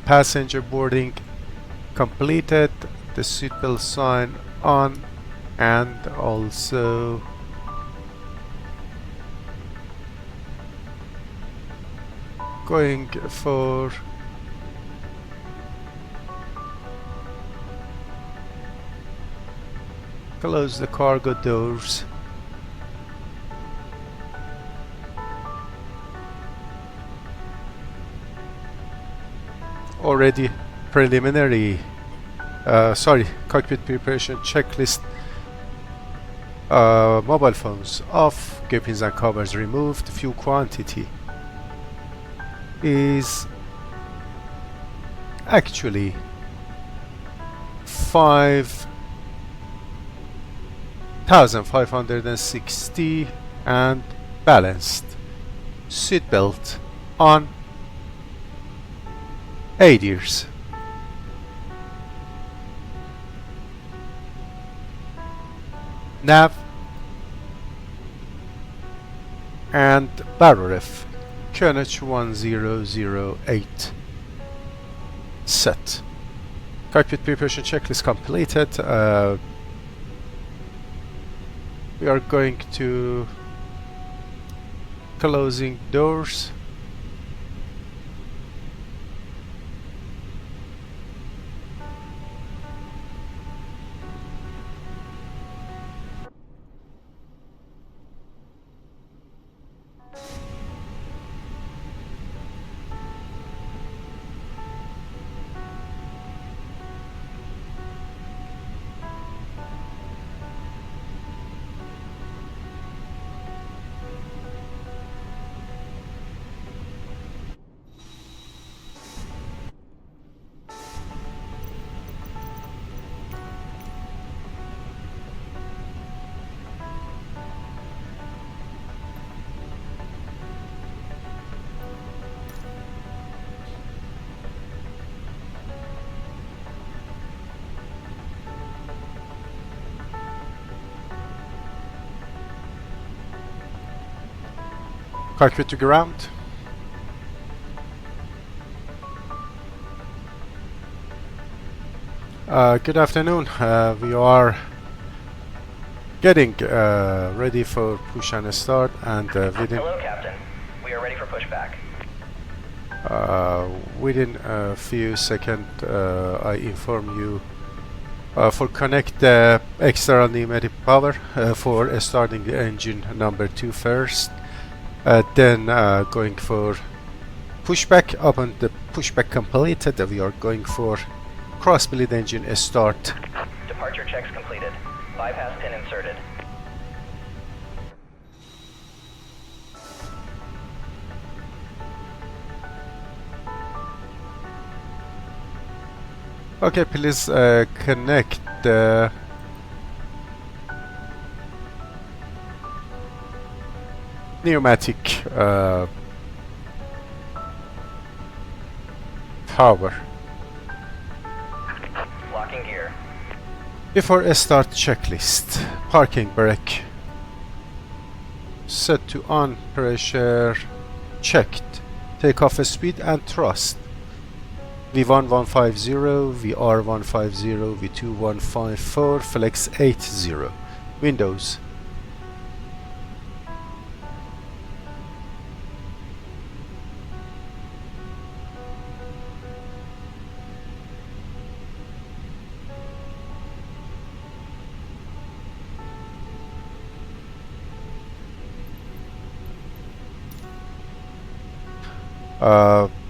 passenger boarding completed, the seatbelt sign on, and also going for close the cargo doors. Already preliminary cockpit preparation checklist. Mobile phones off, gear pins and covers removed. Fuel quantity is actually 5,560 and balanced. Seatbelt on, 8 years. Nav and baroref QNH 1008 set. Cockpit preparation checklist completed. We are going to closing doors. Cockpit to ground. Good afternoon. We are getting ready for push and start, and within Hello, Captain. We are ready for pushback. within a few seconds I inform you for connect the external pneumatic power for starting the engine number 2 first. Then going for pushback. Upon the pushback completed, we are going for cross-bleed engine start. Departure checks completed. Bypass pin inserted. Okay, please connect the pneumatic power. Locking gear. Before a start checklist, parking brake set to on, pressure checked, takeoff speed and thrust. V1 150, VR 150, V2 154, Flex 80. Windows.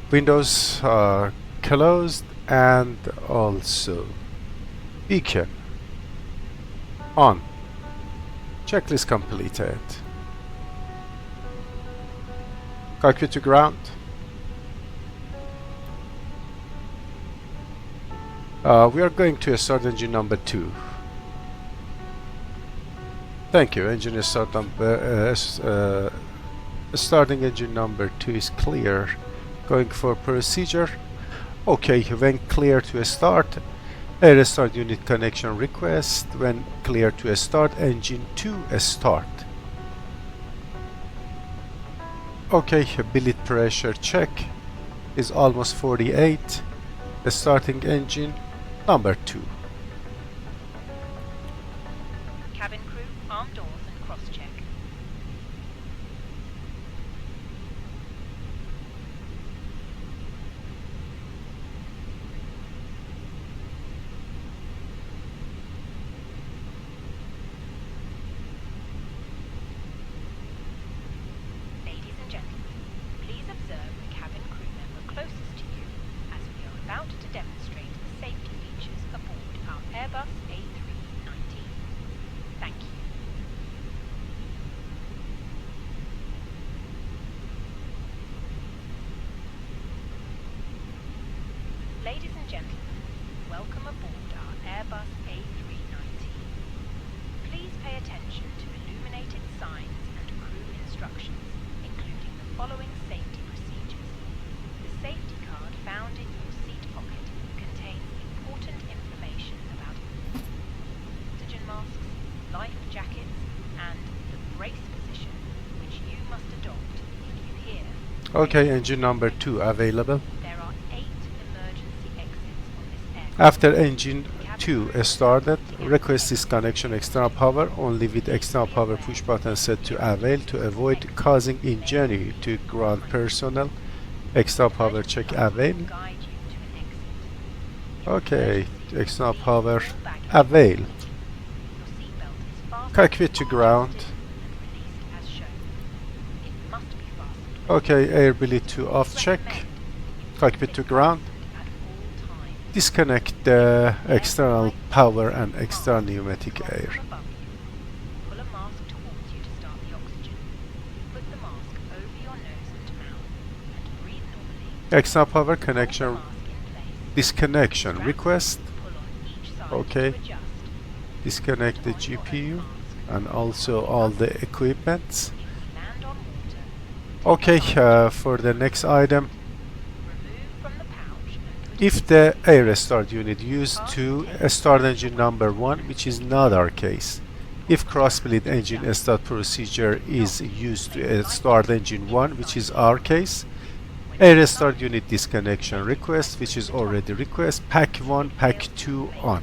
Windows are closed, and also beacon on. Checklist completed. Cockpit to ground. We are going to start engine number 2. Thank you. Engine start number starting engine number 2 is clear. Going for procedure. Okay, when clear to start, air start unit connection request. When clear to start, engine 2 start. Okay, billet pressure check is almost 48. Starting engine number 2. Cabin crew, arm doors and cross-check. Ladies and gentlemen, please observe the cabin crew member closest to you as we are about to demonstrate the safety features aboard our Airbus A319. Thank you. Ladies and gentlemen, welcome aboard our Airbus A319. Please pay attention to illuminated signs and crew instructions, including the following safety procedures. The safety card found in your seat pocket contains important information about oxygen masks, life jackets, and the brace position, which you must adopt if you hear. Okay, engine number 2 available. There are 8 emergency exits on this aircraft. After engine 2 started, request disconnection external power only with external power push button set to avail to avoid causing injury to ground personnel. External power check avail. Guide you to an exit. Okay, external power avail. Your seatbelt is fastened Cockpit to ground. and released as shown. It must be fastened. Okay, air billet to off check. Cockpit to ground. At all times. Disconnect the external power and external pneumatic air. From above you, pull a mask towards you to start the oxygen. Put the mask over your nose and mouth and breathe normally. External power Hold the connection mask in place. disconnection Strap request. pull on each side Okay. to adjust. Disconnect the Put on your own GPU mask. and also all the equipments. If you land on water, Okay, for the next item, remove from the pouch and put if the air start unit used to start engine number 1, which is not our case. If cross-bleed engine start procedure is used to start engine 1, which is our case, air start unit disconnection request, which is already request, pack 1, pack 2 on. or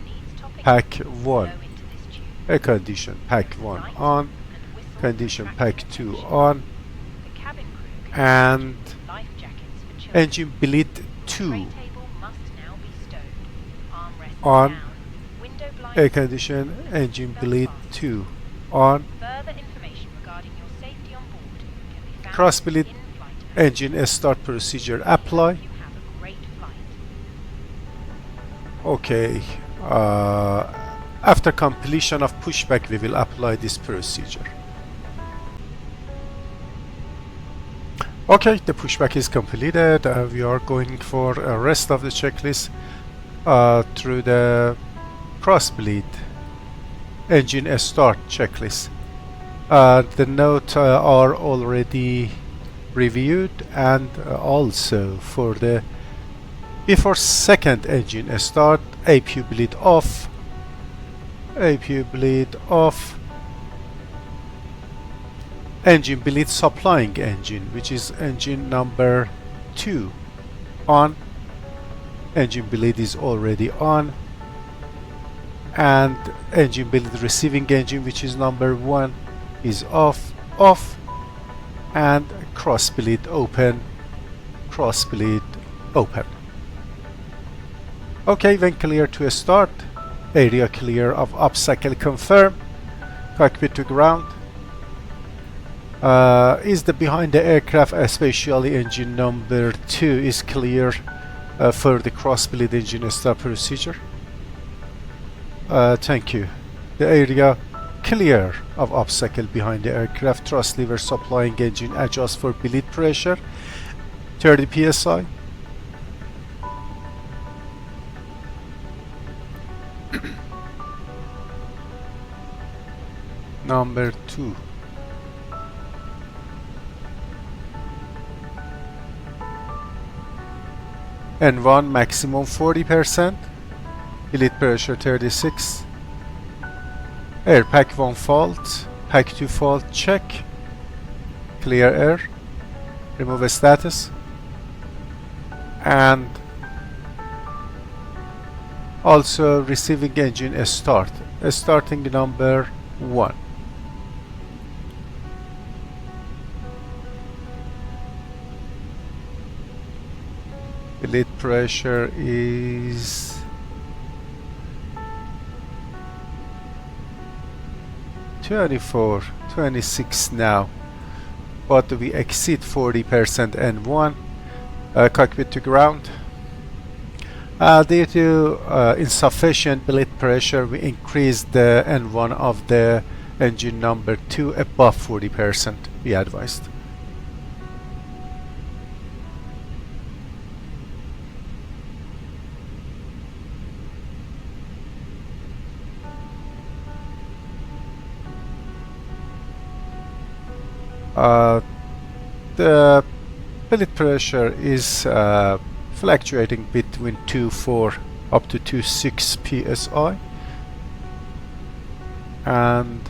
needs topping Pack blow 1, into this tube. air condition, pack 1 on, And whistle condition crack pack the 2 engine. on, The cabin crew can and life jackets for children. engine bleed Tray 2 table must now be stowed. Armrests on, down. Window blinds air condition, engine bleed 2 on. Further information regarding your safety on board can Cross bleed engine start procedure apply. Okay. After completion of pushback, we will apply this procedure. Okay, the pushback is completed. We are going for the rest of the checklist through the cross bleed engine start checklist. The notes are already reviewed, and also for the before second engine start, APU bleed off, APU bleed off, engine bleed supplying engine, which is engine number 2 on, engine bleed is already on, and engine bleed receiving engine, which is number 1, is off, and cross bleed open, cross bleed open. Okay, when clear to start, area clear of obstacle confirm, cockpit to ground. Is the behind the aircraft, especially engine number 2, is clear for the cross bleed engine start procedure? Thank you. The area clear of obstacle behind the aircraft, thrust lever supplying engine adjust for bleed pressure 30 psi. Number 2. N1 maximum 40%, bleed pressure 36. Air pack 1 fault, pack 2 fault check, clear air, remove status, and also receiving engine start, starting number 1. Bleed pressure is 24, 26 now, but we exceed 40% N1. Cockpit to ground. Due to insufficient bleed pressure, we increased the N1 of the engine number 2 above 40%, we advised. The bleed pressure is fluctuating between 2.4 up to 2.6 psi, and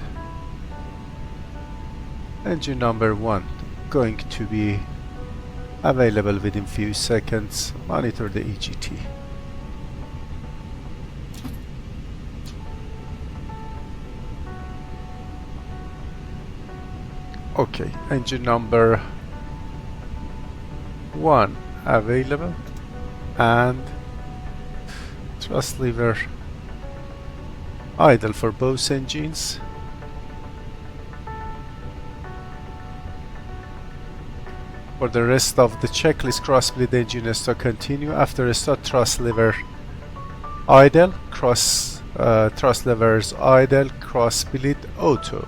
engine number 1 going to be available within few seconds. Monitor the EGT. Okay, engine number 1 available, and thrust lever idle for both engines. For the rest of the checklist, cross bleed engine is to continue. After start, thrust lever idle, thrust levers idle, cross bleed auto.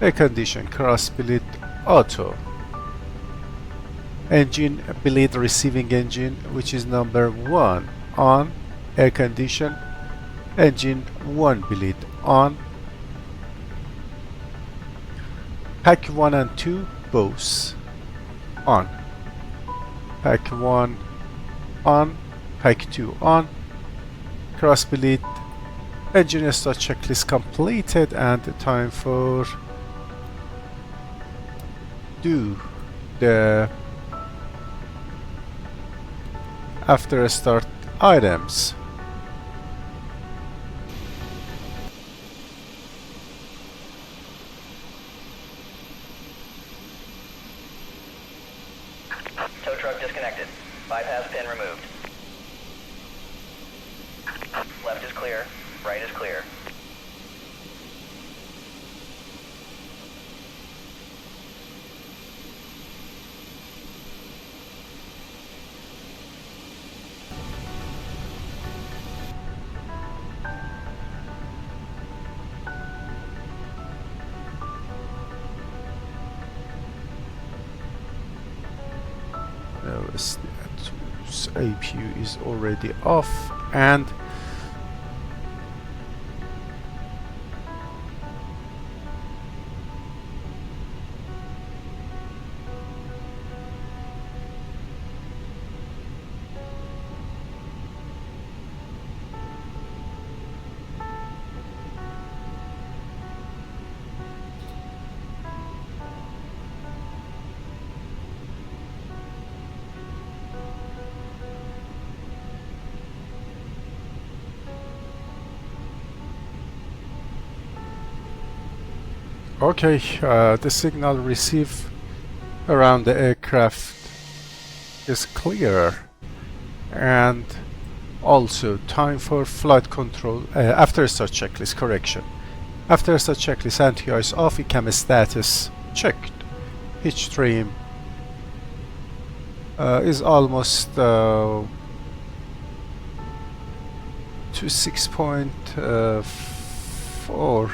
Air condition, cross bleed auto. Engine bleed receiving engine, which is number 1 on, air condition, engine 1 bleed on. Pack 1 and 2 both on. Pack 1 on, pack 2 on. Cross bleed engine start checklist completed, and time for do the after start items. Tow truck disconnected. Bypass pin removed. Left is clear. Right is clear. APU is already off, and okay, the signal received around the aircraft is clear, and also time for flight control after start checklist correction. After start checklist, anti-ice off, ECAM status checked. Pitch trim is almost to 6.4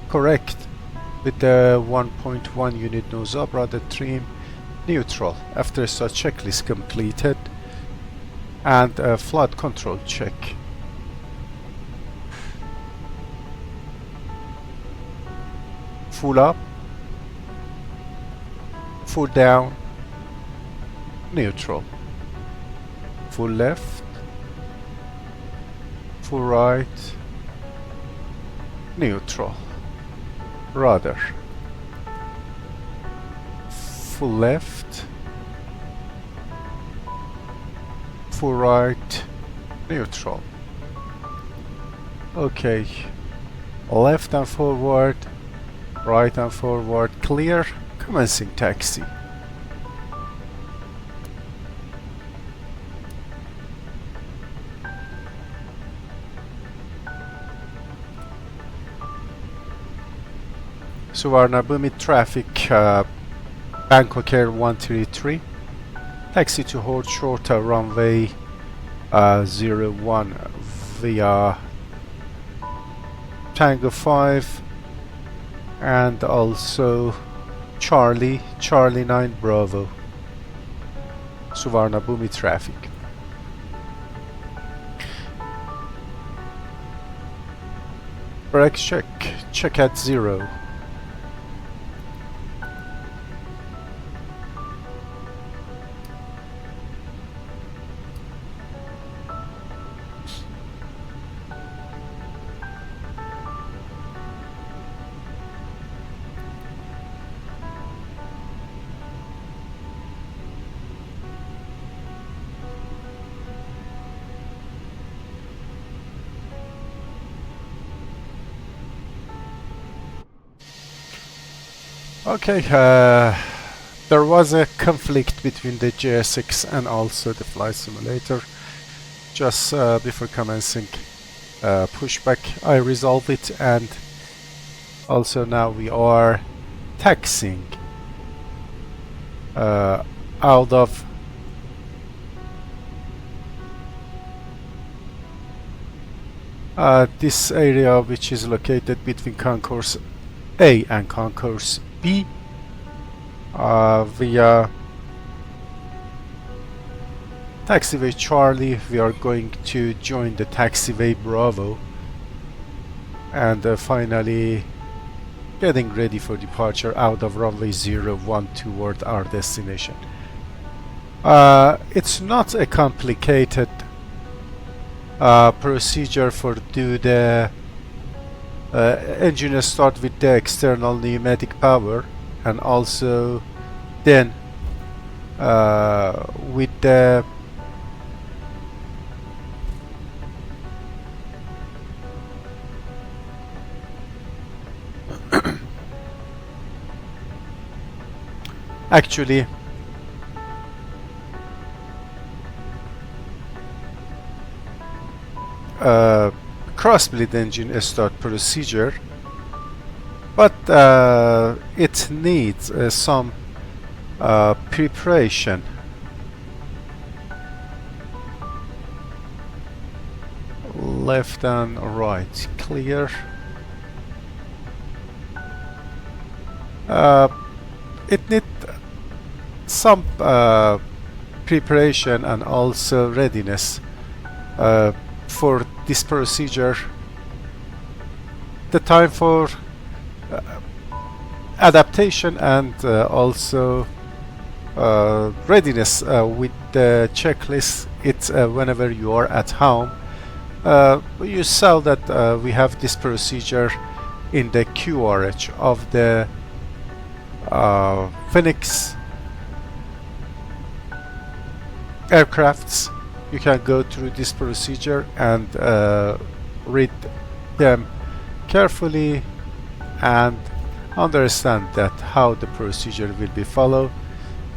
correct, with the 1.1 unit nose up, rudder trim neutral. After start checklist completed, and flight control check. Full up, full down, neutral. Full left, full right, neutral. Rudder. Full left, full right, neutral. Okay, left and forward, right and forward, clear. Commencing taxi. Suvarnabhumi traffic, Bangkok Air 133. Taxi to hold shorter runway 01 via Tango 5, and also Charlie 9 Bravo. Suvarnabhumi traffic. Brakes check at 0. Okay, there was a conflict between the GSX and also the flight simulator. Just before commencing pushback, I resolved it, and also now we are taxiing out of this area, which is located between concourse A and concourse B, via taxiway Charlie. We are going to join the taxiway Bravo, and finally getting ready for departure out of runway 01 toward our destination. It's not a complicated procedure for do the engine start with the external pneumatic power, and also then with the actually cross-bleed engine start procedure, but it needs some preparation. Left and right clear. It needs some preparation and also readiness for this procedure. The time for adaptation and also readiness with the checklist. It's whenever you are at home. You saw that we have this procedure in the QRH of the Fenix aircrafts. You can go through this procedure and read them carefully and understand that how the procedure will be followed.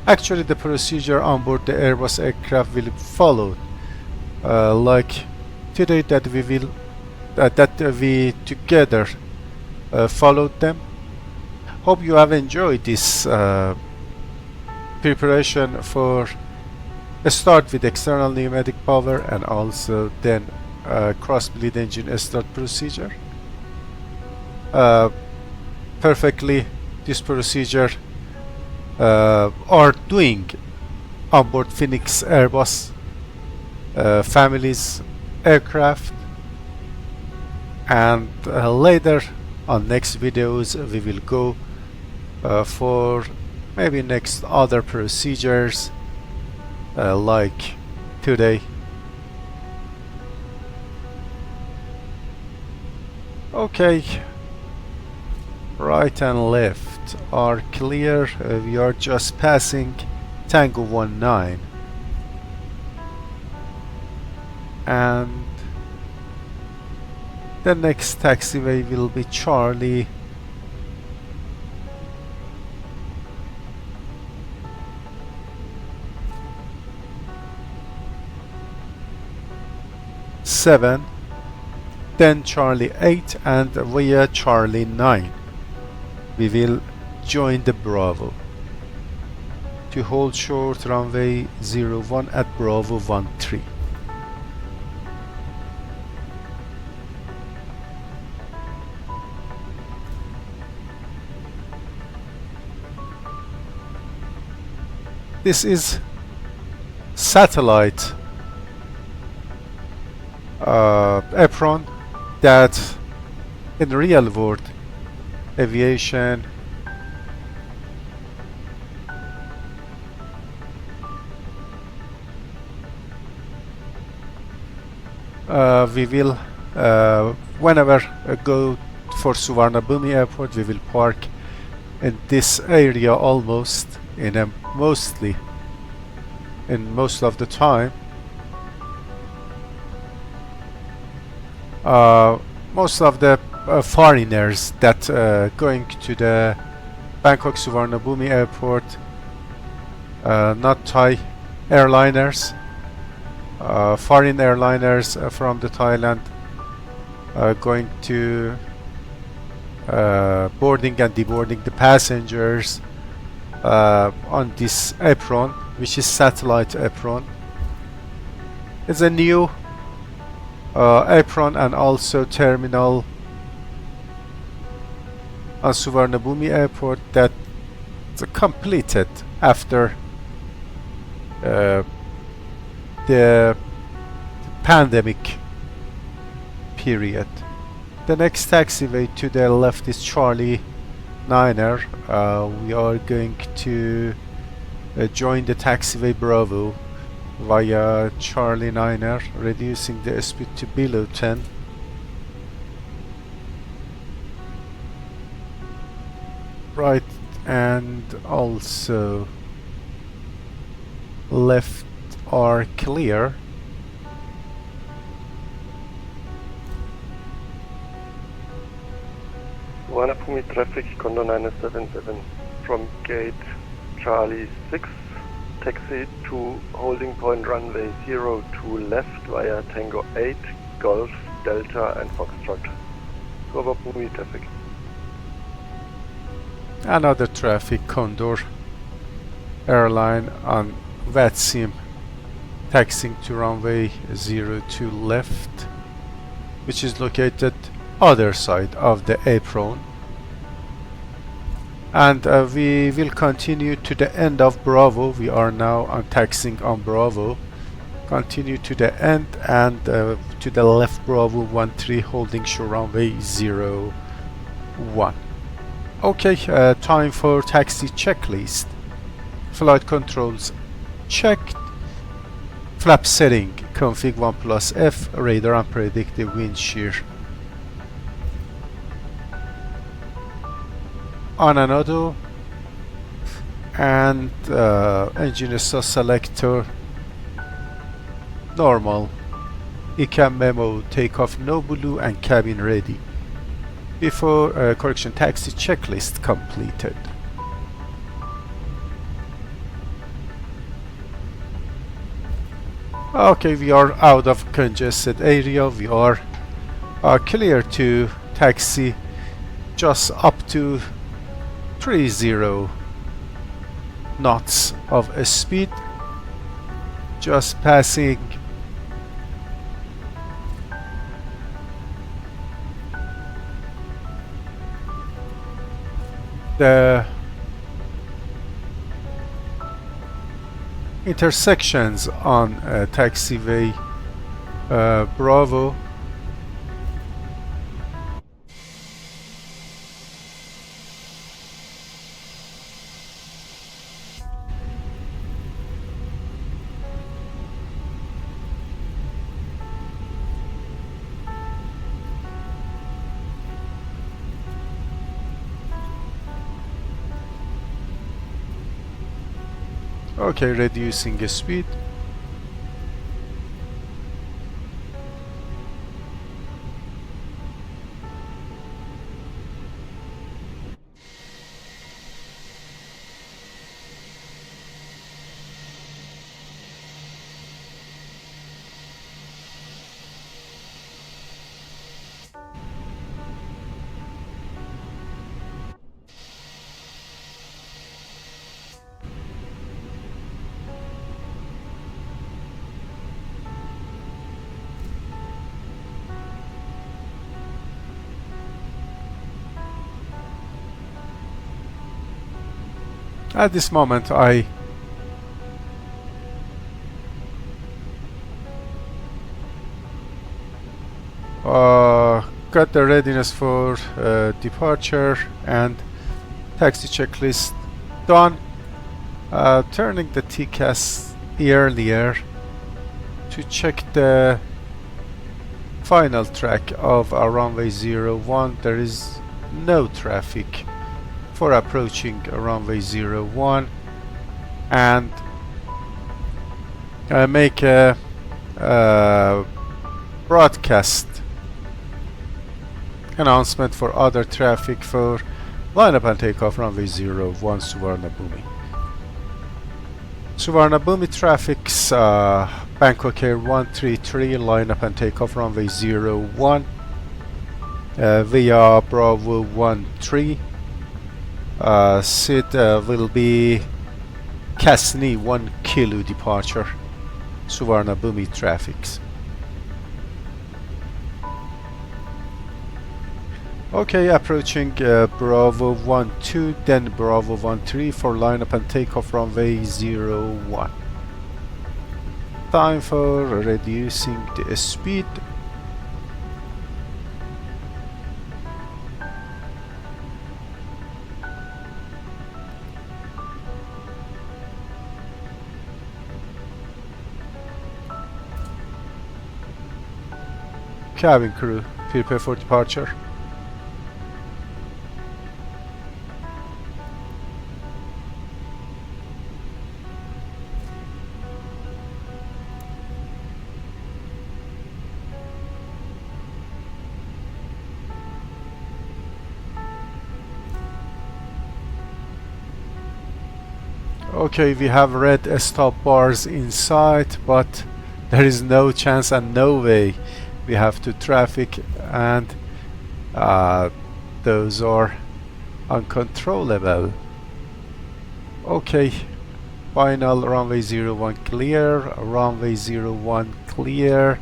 Actually, the procedure on board the Airbus aircraft will be followed like today that we will we together followed them. Hope you have enjoyed this preparation for start with external pneumatic power and also then cross bleed engine start procedure. Perfectly this procedure are doing on board Fenix Airbus families aircraft, and later on next videos we will go for maybe next other procedures like today. Okay, right and left are clear. We are just passing Tango 19 and the next taxiway will be Charlie 7, then Charlie 8, and via Charlie 9 we will join the Bravo to hold short runway 01 at Bravo 13. This is satellite apron that in real world aviation we will whenever go for Suvarnabhumi airport we will park in this area almost in a mostly in most of the time. Most of the foreigners that going to the Bangkok Suvarnabhumi airport, not Thai airliners, foreign airliners from the Thailand going to boarding and deboarding the passengers on this apron, which is satellite apron. It's a new apron and also terminal on Suvarnabhumi airport that's completed after the pandemic period. The next taxiway to the left is Charlie 9er. We are going to join the taxiway Bravo via Charlie 9er, reducing the speed to below 10. Right and also left are clear. Suvarnabhumi traffic Condor 977 from gate Charlie 6, taxi to holding point runway 02 left via Tango 8, Golf, Delta and Foxtrot. Suvarnabhumi traffic. Another traffic Condor airline on VTSM taxiing to runway 02 left, which is located other side of the apron. And we will continue to the end of Bravo. We are now on taxiing on Bravo. Continue to the end and to the left Bravo 13 holding short runway 01. Okay, time for taxi checklist. Flight controls checked. Flap setting config 1 plus F. Radar and predictive wind shear on an auto, and engine exhaust selector normal. ECAM memo takeoff no blue and cabin ready. Before correction, taxi checklist completed. Okay, we are out of congested area. We are clear to taxi just up to 30 knots of speed, just passing the intersections on taxiway Bravo. Okay, reducing the speed. At this moment I got the readiness for departure and taxi checklist done. Turning the TCAS earlier to check the final track of runway 01. There is no traffic for approaching runway 01, and make a broadcast announcement for other traffic for lineup and takeoff runway 01 Suvarnabhumi. Suvarnabhumi traffic's Bangkok Air 133 lineup and takeoff runway 01 via Bravo 13. SID will be Kasni 1 kilo departure Suvarnabhumi traffics. Okay, approaching Bravo 12, then Bravo 13 for lineup and takeoff runway 01. Time for reducing the speed. Cabin crew, prepare for departure. Okay, we have red stop bars inside, but there is no chance and no way we have to traffic, and those are uncontrollable. Okay, final runway 01 clear, runway 01 clear.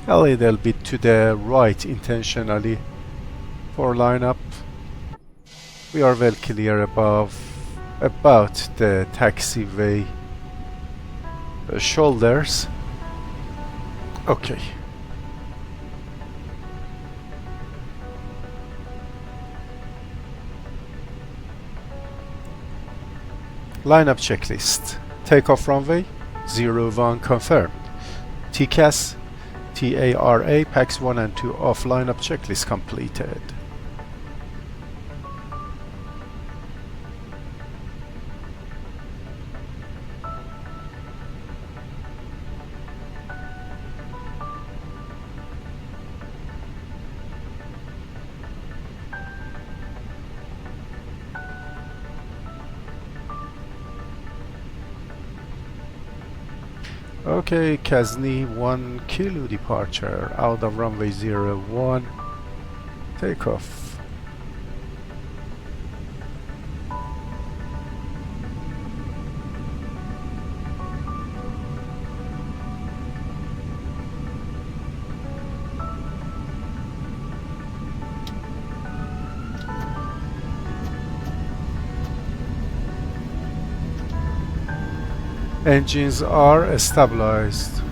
a little bit to the right intentionally for lineup. We are well clear above about the taxiway shoulders. Okay. Lineup checklist. Takeoff runway 01 confirmed. TCAS, TARA, PAX 1 and 2 off lineup checklist completed. Okay, Kazni 1 kilo departure out of runway 01. Takeoff. Engines are stabilized.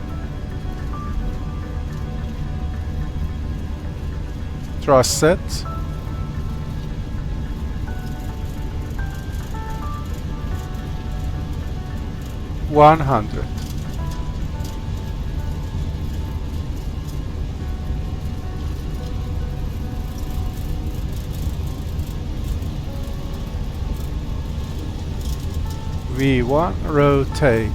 Thrust set. $100. V1 rotate.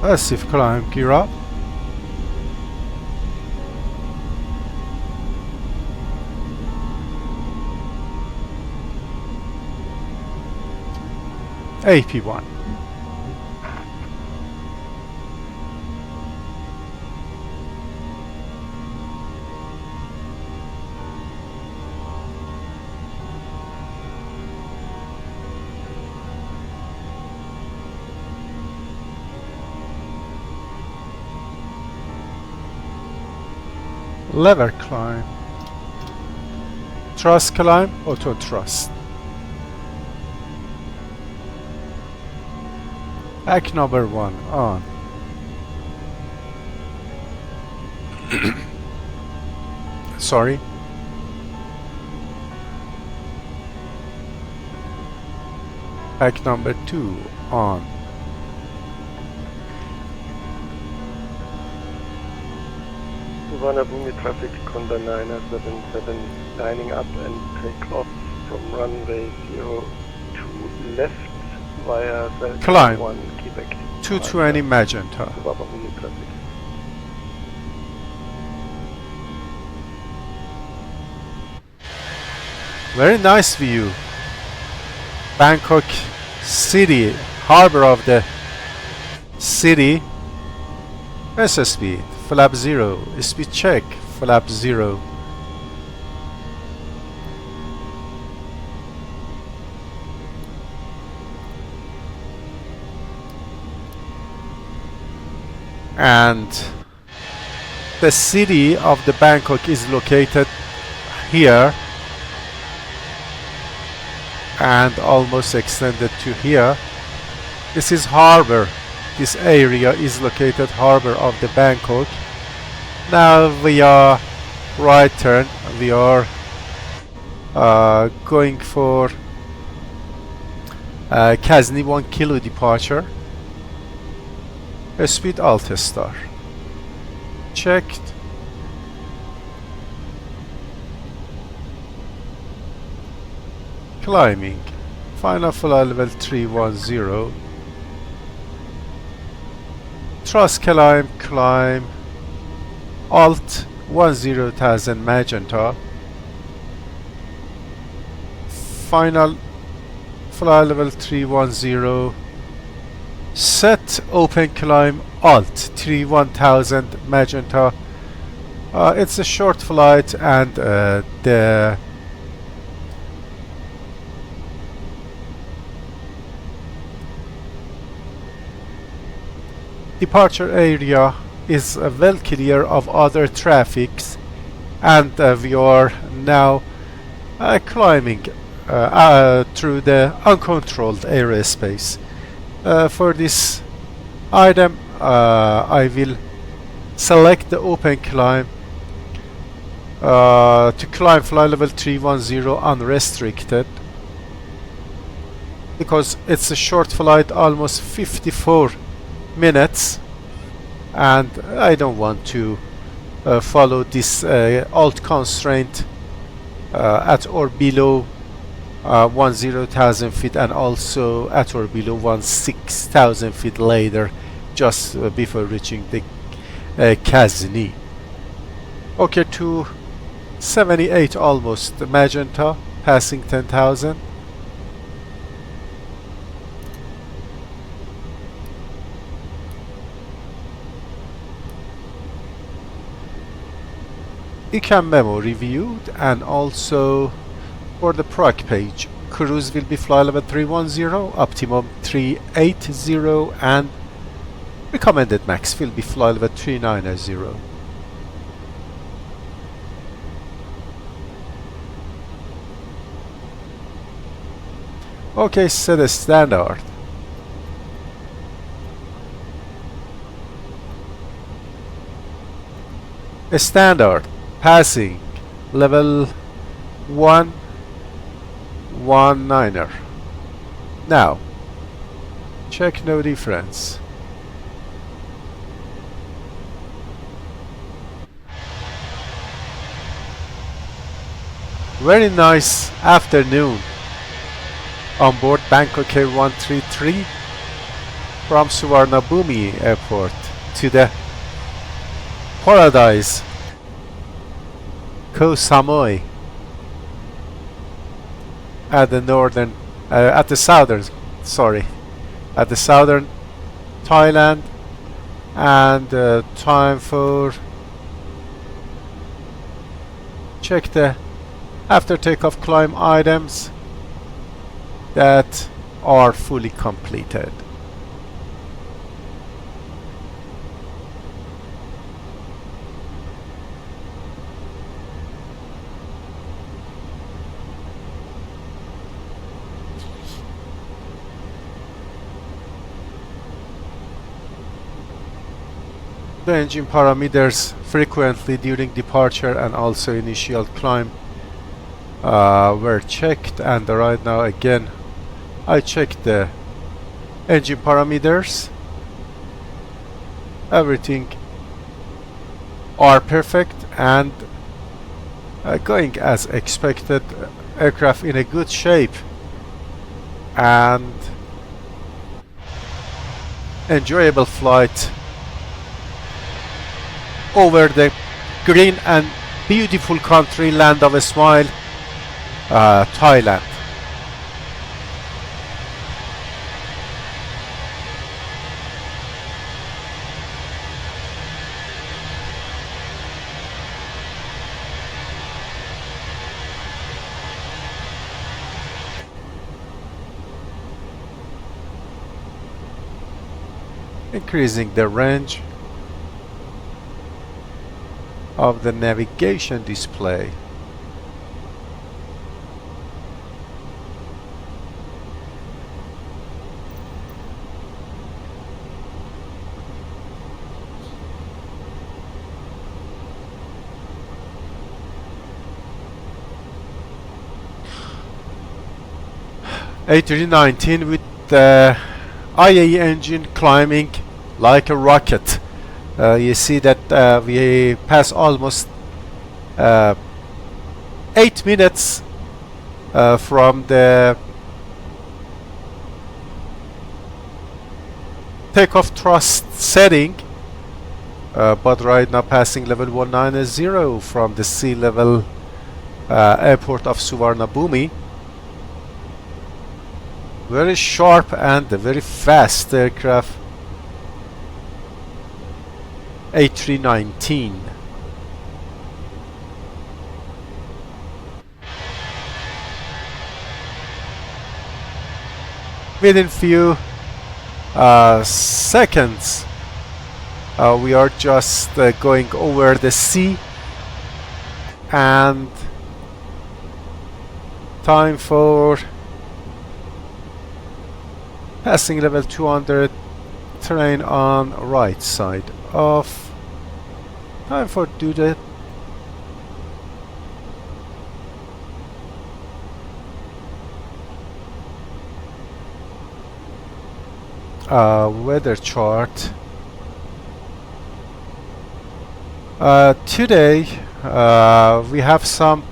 Massive climb, gear up. AP1. Lever climb. Thrust climb, auto thrust. Hack number 1 on. Sorry. Hack number 2 on. Wannabe traffic Condor 977 lining up and take off from runway 02 left via Climb. 1 Quebec. 220 magenta. Wannabe traffic. Very nice view. Bangkok city, harbor of the city. SS speed, flap 0. Speed check, flap 0. And the city of the Bangkok is located here and almost extended to here. This is harbor. This area is located harbor of the Bangkok. Now we are right turn. We are going for Kazni 1 kilo departure. Speed Alt Star. Checked. Climbing. Final flight level 310. Thrust climb, climb. Alt 10,000 magenta. Final flight level 310. Set open climb Alt 31,000 magenta. It's a short flight and the departure area is well clear of other traffics, and we are now climbing through the uncontrolled airspace. For this item, I will select the open climb to climb flight level 310 unrestricted, because it's a short flight, almost 54 minutes, and I don't want to follow this alt constraint at or below 10,000 feet, and also at or below 16,000 feet later, just before reaching the Kasni. Okay, 278 almost magenta, passing 10,000. Ecam memo reviewed, and also for the proc page, cruise will be flight level 310, optimum 380, and recommended max will be flight level 390. Okay, set a standard. A standard passing level 119er. Now check no difference. Very nice afternoon on board Bangkok Air 133 from Suvarnabhumi airport to the paradise Koh Samui at the northern, at the southern Thailand, and time for check the after takeoff climb items that are fully completed. The engine parameters frequently during departure and also initial climb were checked, and right now again I checked the engine parameters. Everything are perfect and going as expected. Aircraft in a good shape and enjoyable flight over the green and beautiful country, land of a smile, Thailand. Increasing the range of the navigation display. A319 with the IAE engine climbing like a rocket. You see that we pass almost 8 minutes from the takeoff thrust setting, but right now passing level 190 from the sea level airport of Suvarnabhumi. Very sharp and very fast aircraft, A319. Within few seconds We are just going over the sea, and time for passing level 200, terrain on right side of. Time for do the weather chart. Today we have some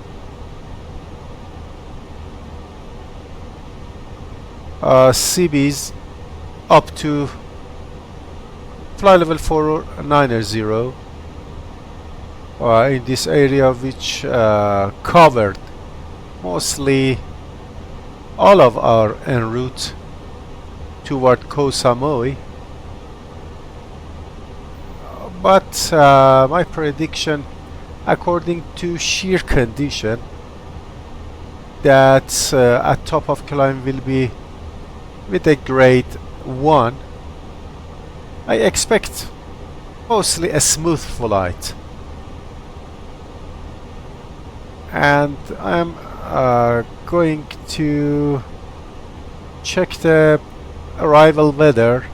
CBs up to fly level 490 in this area, which covered mostly all of our en route toward Koh Samui. But my prediction, according to sheer condition, that at top of climb will be with a grade 1. I expect mostly a smooth flight, and I'm going to check the arrival weather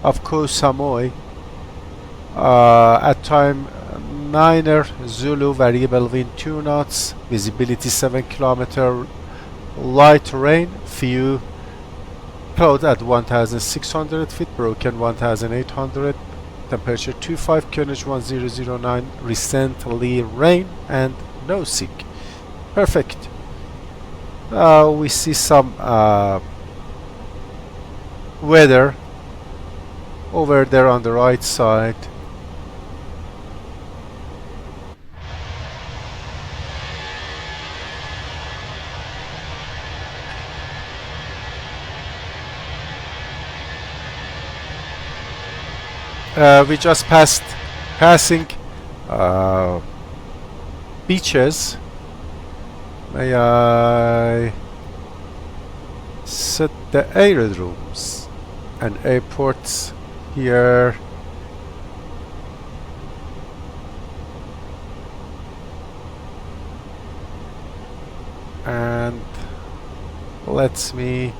of Koh Samui at time 9er Zulu, variable wind 2 knots, visibility 7 km, light rain, few cloud at 1600 feet, broken 1800, temperature 25, QNH 1009, recently rain and no sick. Perfect. We see some weather over there on the right side. We just passing beaches. May I set the aerodromes and airports here? And let me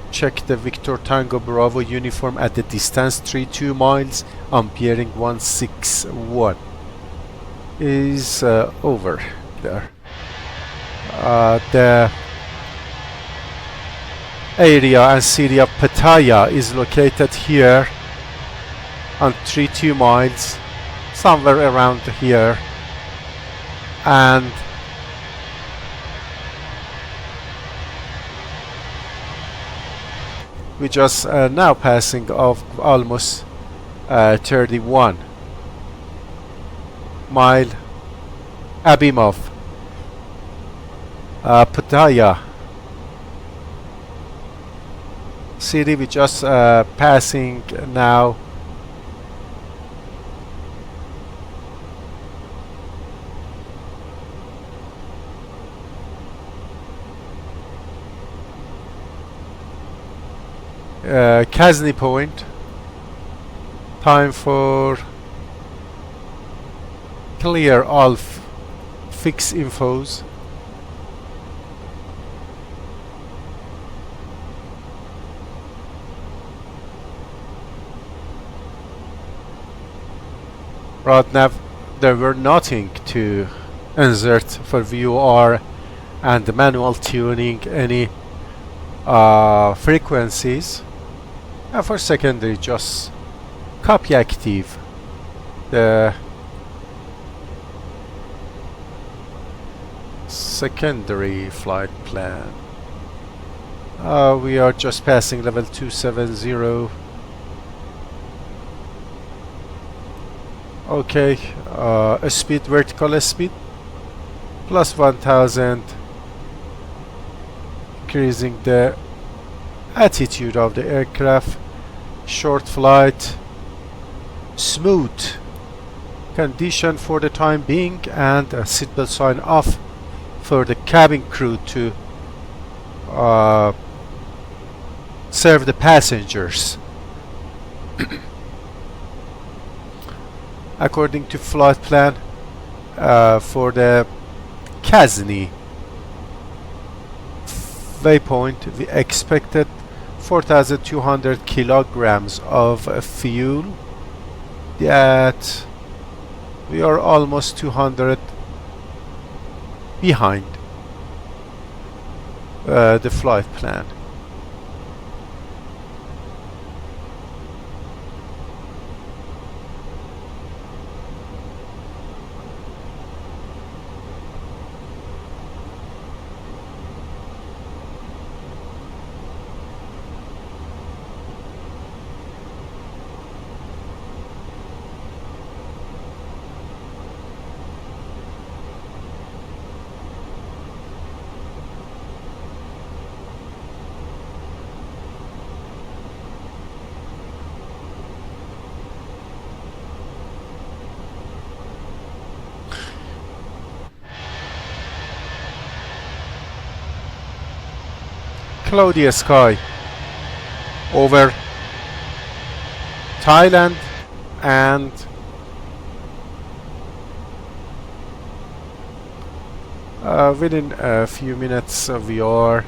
check the Victor Tango Bravo uniform at the distance 32 miles on bearing 161 is over there. The area and city of Pattaya is located here on 32 miles, somewhere around here, and we just now passing of almost 31 mile abeam of Pattaya city. We just passing now Kazni Point. Time for clear all fix infos. Right now there were nothing to insert for VOR and the manual tuning any frequencies, and for secondary just copy active the secondary flight plan. We are just passing level 270. Okay, a speed, vertical speed plus 1000, increasing the attitude of the aircraft. Short flight, smooth condition for the time being, and a seatbelt sign off for the cabin crew to serve the passengers. According to flight plan, for the Kasni waypoint, we expected 4,200 kilograms of fuel. That we are almost 200 behind the flight plan. Cloudy sky over Thailand, and within a few minutes we are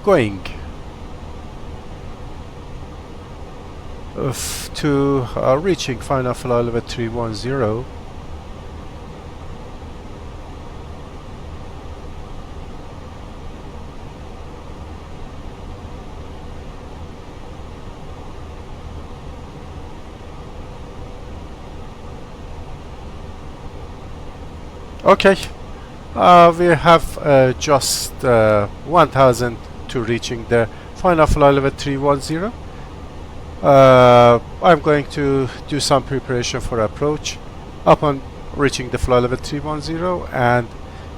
going to reaching final flight level 310. Okay, we have just 1000 to reaching the final flight level 310. I'm going to do some preparation for approach upon reaching the flight level 310 and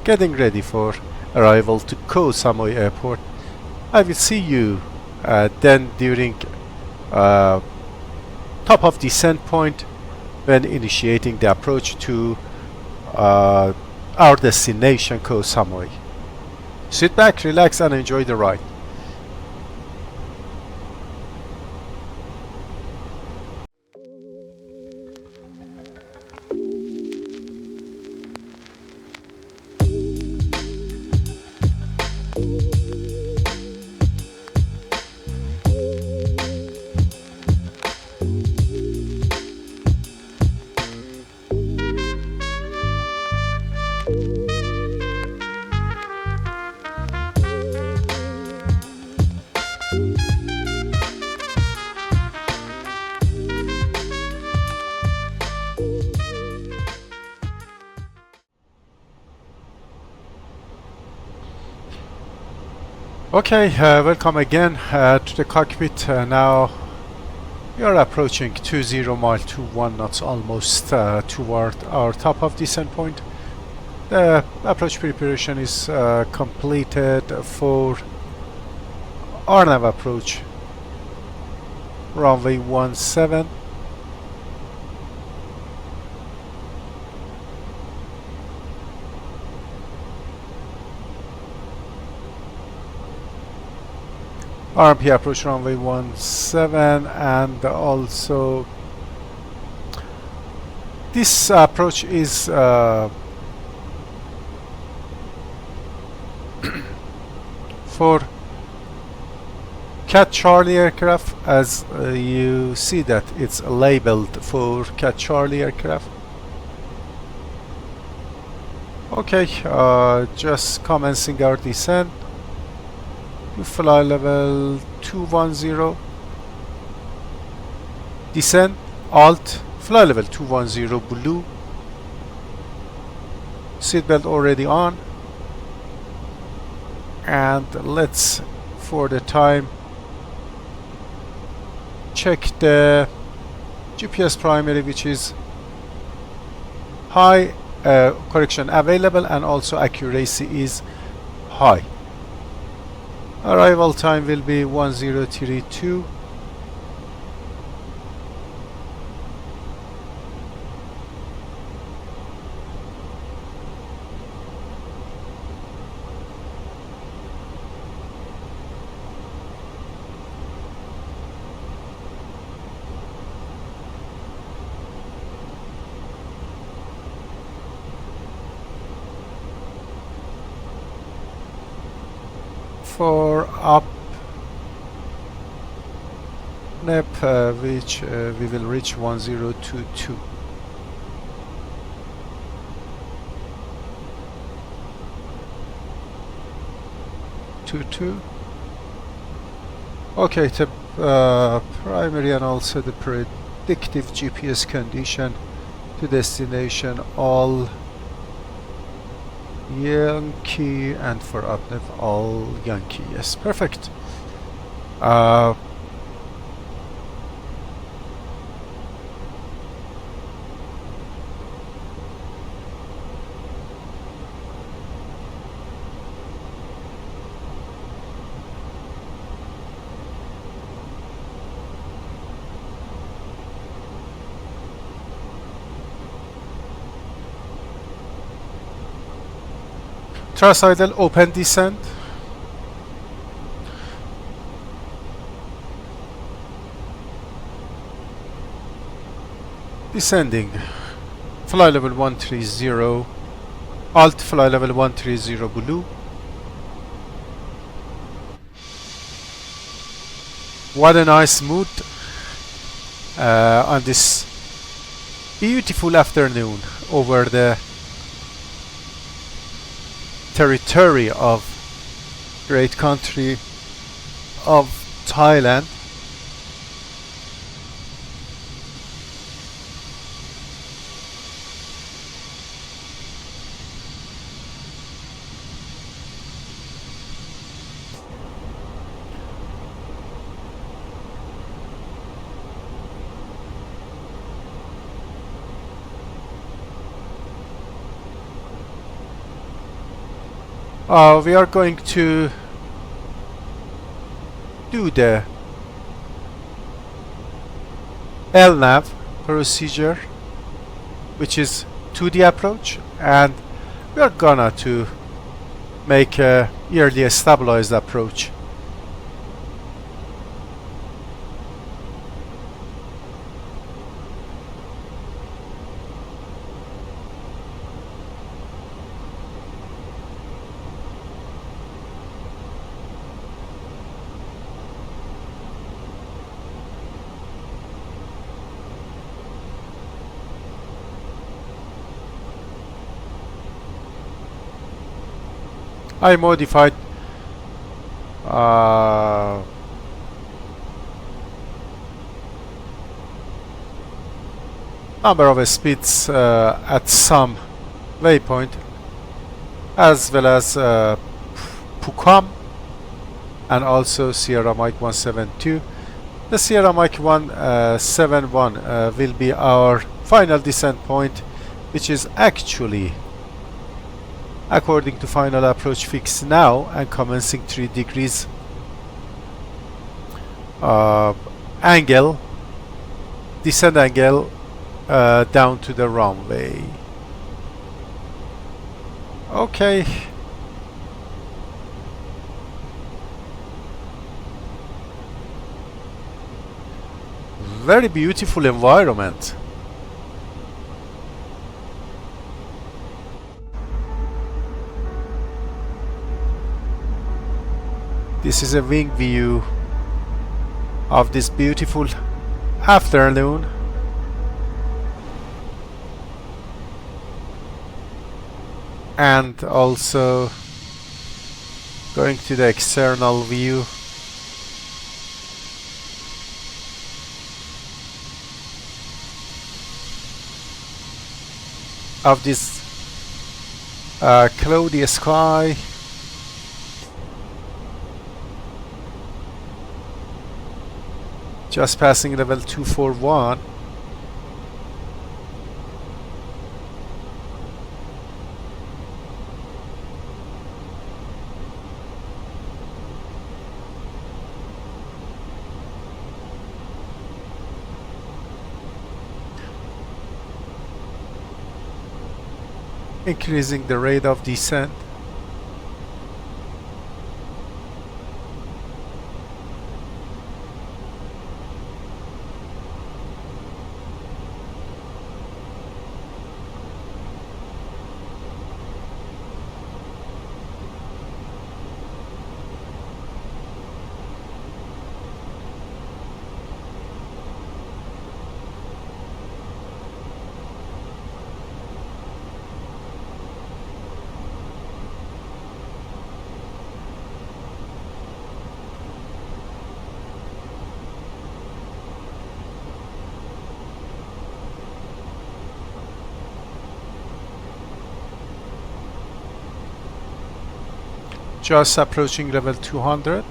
getting ready for arrival to Koh Samui airport. I will see you then during top of descent point when initiating the approach to our destination, Koh Samui. Sit back, relax and enjoy the ride. Okay, welcome again to the cockpit. Now we are approaching 20 mile to 1 knots, almost toward our top of descent point. The approach preparation is completed for RNAV approach, runway 17. RMP approach runway 17, and also this approach is for Cat Charlie aircraft, as you see that it's labeled for Cat Charlie aircraft. Okay, just commencing our descent. Fly level 210, descend, alt, fly level 210 blue, seatbelt already on, and let's for the time check the GPS primary, which is high, available, and also accuracy is high. Arrival time will be 1032. for up NEP, which we will reach 1022. 22. Okay, the primary and also the predictive GPS condition to destination all Yankee, and for upnev all Yankee. Yes, perfect. Tracidal open descent. Descending. Fly level 130. Alt fly level 130 blue. What a nice mood on this beautiful afternoon over the territory of great country of Thailand. We are going to do the LNAV procedure, which is 2D approach, and we are gonna to make a yearly stabilized approach. I modified number of speeds at some waypoint, as well as Pukam and also Sierra Mike 172. The Sierra Mike 171 will be our final descent point, which is actually, according to final approach fix now and commencing 3 degrees angle, descent angle down to the runway. Okay. Very beautiful environment. This is a wing view of this beautiful afternoon. And also going to the external view. Of this cloudy sky. Just passing level 241. Increasing the rate of descent. Just approaching level 200.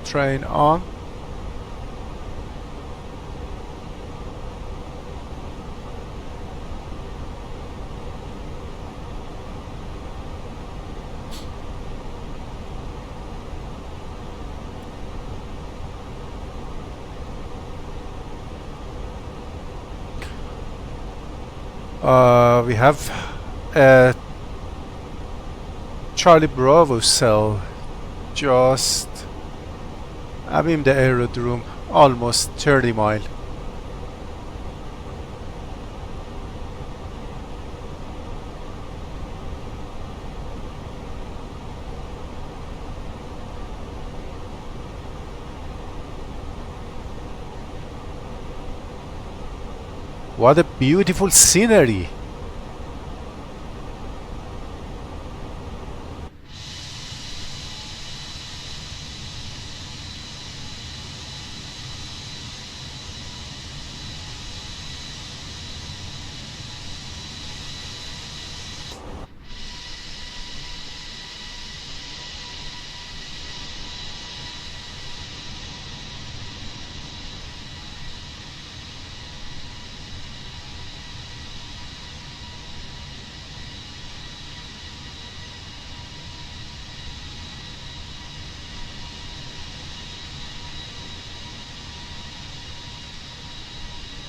Train on. We have a Charlie Bravo cell just above the aerodrome, almost 30 mile. What a beautiful scenery!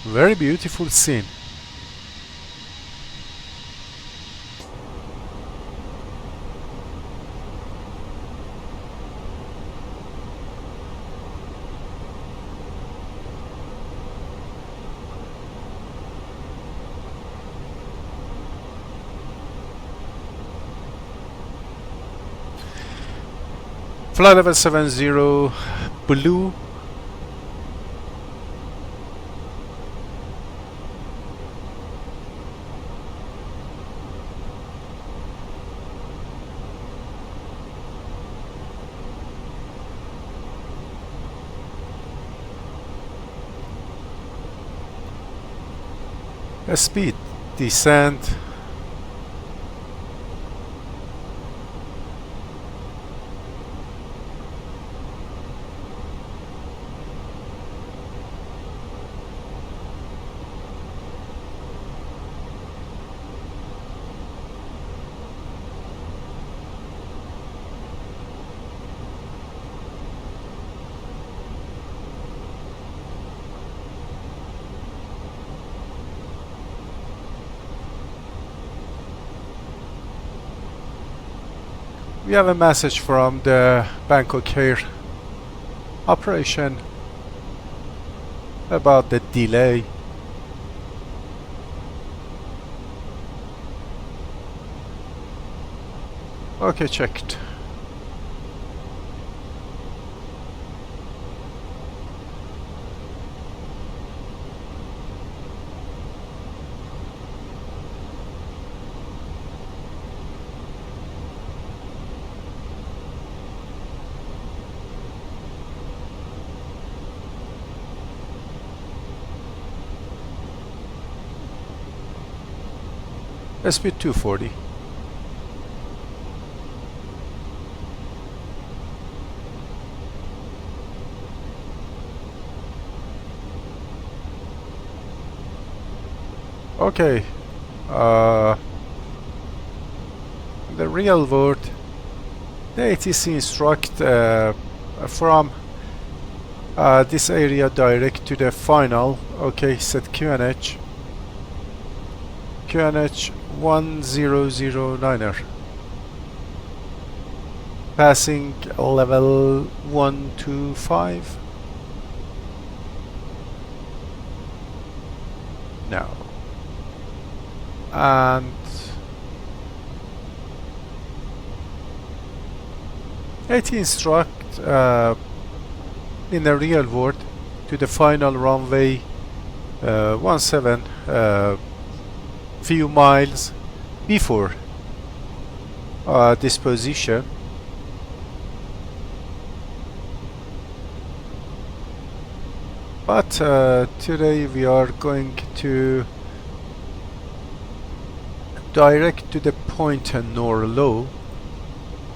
Very beautiful scene. Flight level 70 blue. Speed, descent. We have a message from the Bangkok Air operation about the delay. Okay, checked. Speed 240. Okay, the real world, the ATC instruct from this area direct to the final. Okay, set QNH 1009er, passing level 125 now, and AT instruct in the real world to the final runway 17 few miles before this position. But today we are going to direct to the point Norlow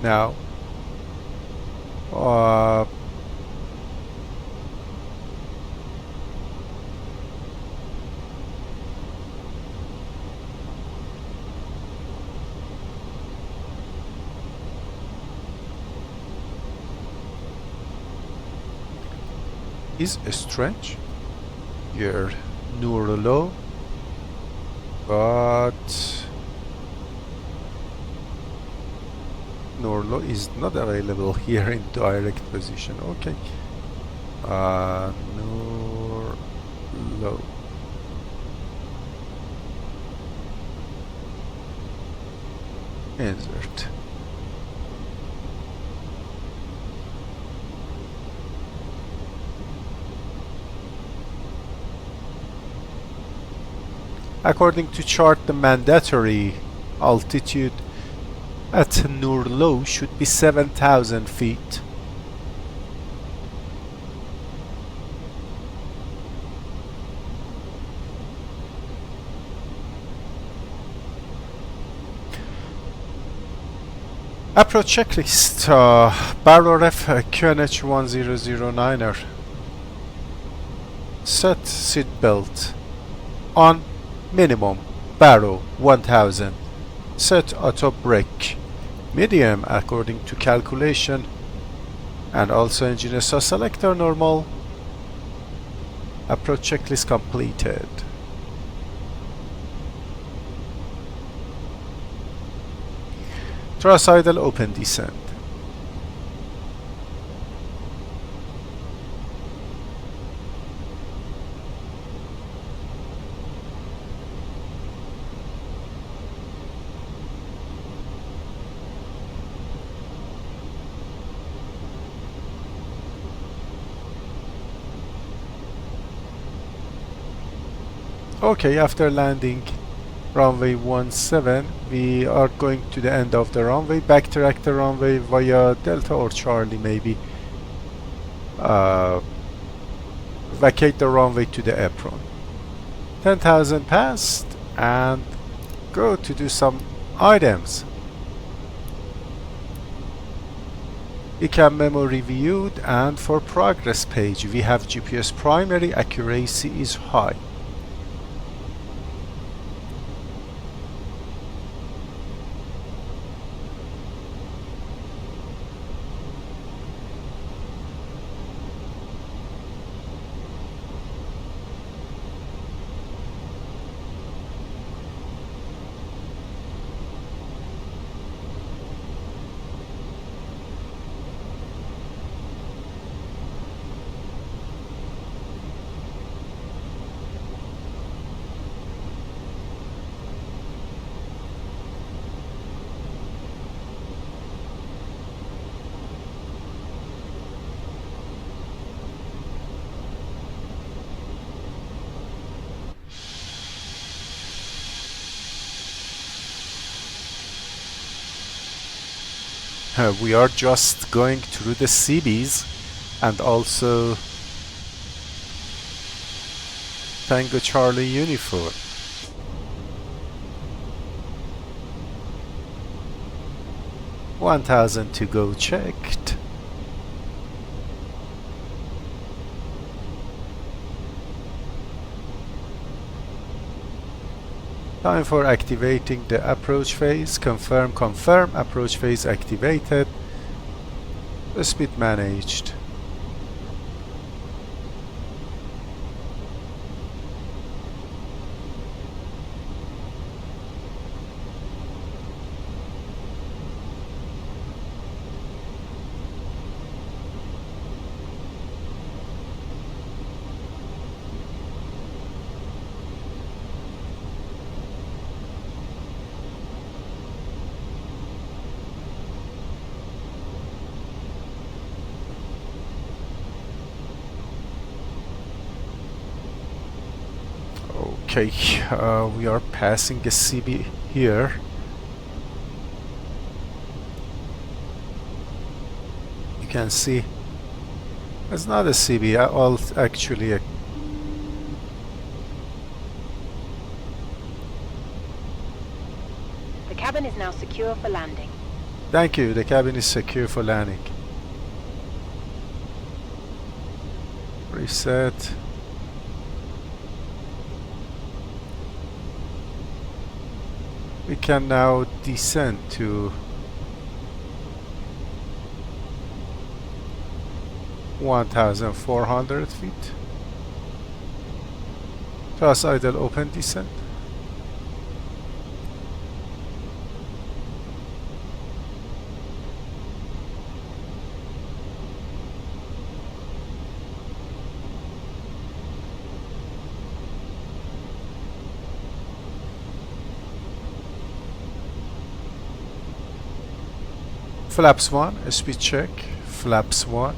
now. Is strange here, Nurlo, but Nurlo is not available here in direct position. Okay, Nurlo. Insert. According to chart, the mandatory altitude at Nurlo should be 7,000 feet. Approach checklist. Barrow Ref QNH 1009er. Set seat belt on. Minimum barrow 1000. Set auto brake medium according to calculation, and also engine SOS selector normal. Approach checklist completed. Thrust idle open descent. Okay, after landing runway 17, we are going to the end of the runway. Backtrack the runway via Delta or Charlie maybe. Vacate the runway to the apron. 10,000 passed, and go to do some items. ECAM memo reviewed, and for progress page we have GPS primary accuracy is high. We are just going through the CBs and also Tango Charlie uniform. $1,000 to go checked. Time for activating the approach phase. Confirm, confirm. Approach phase activated. Speed managed. Okay, we are passing a CB here. You can see it's not a CB, well, actually a The cabin is now secure for landing. Thank you, the cabin is secure for landing. Reset. We can now descend to 1,400 feet. Plus idle open descent. Flaps 1, speed check. Flaps 1.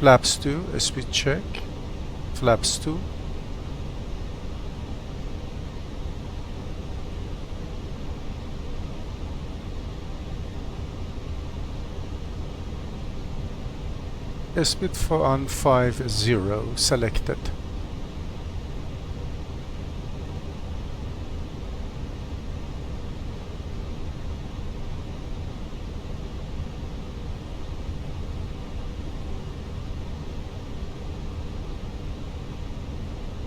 Flaps 2, speed check. Flaps 2. Speed for on 50 selected.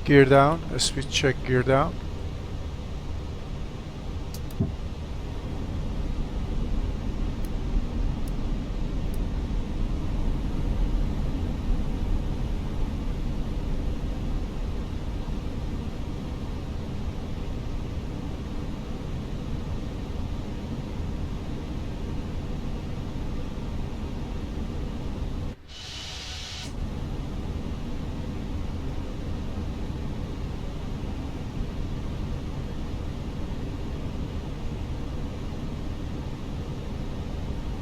Gear down, speed check, gear down.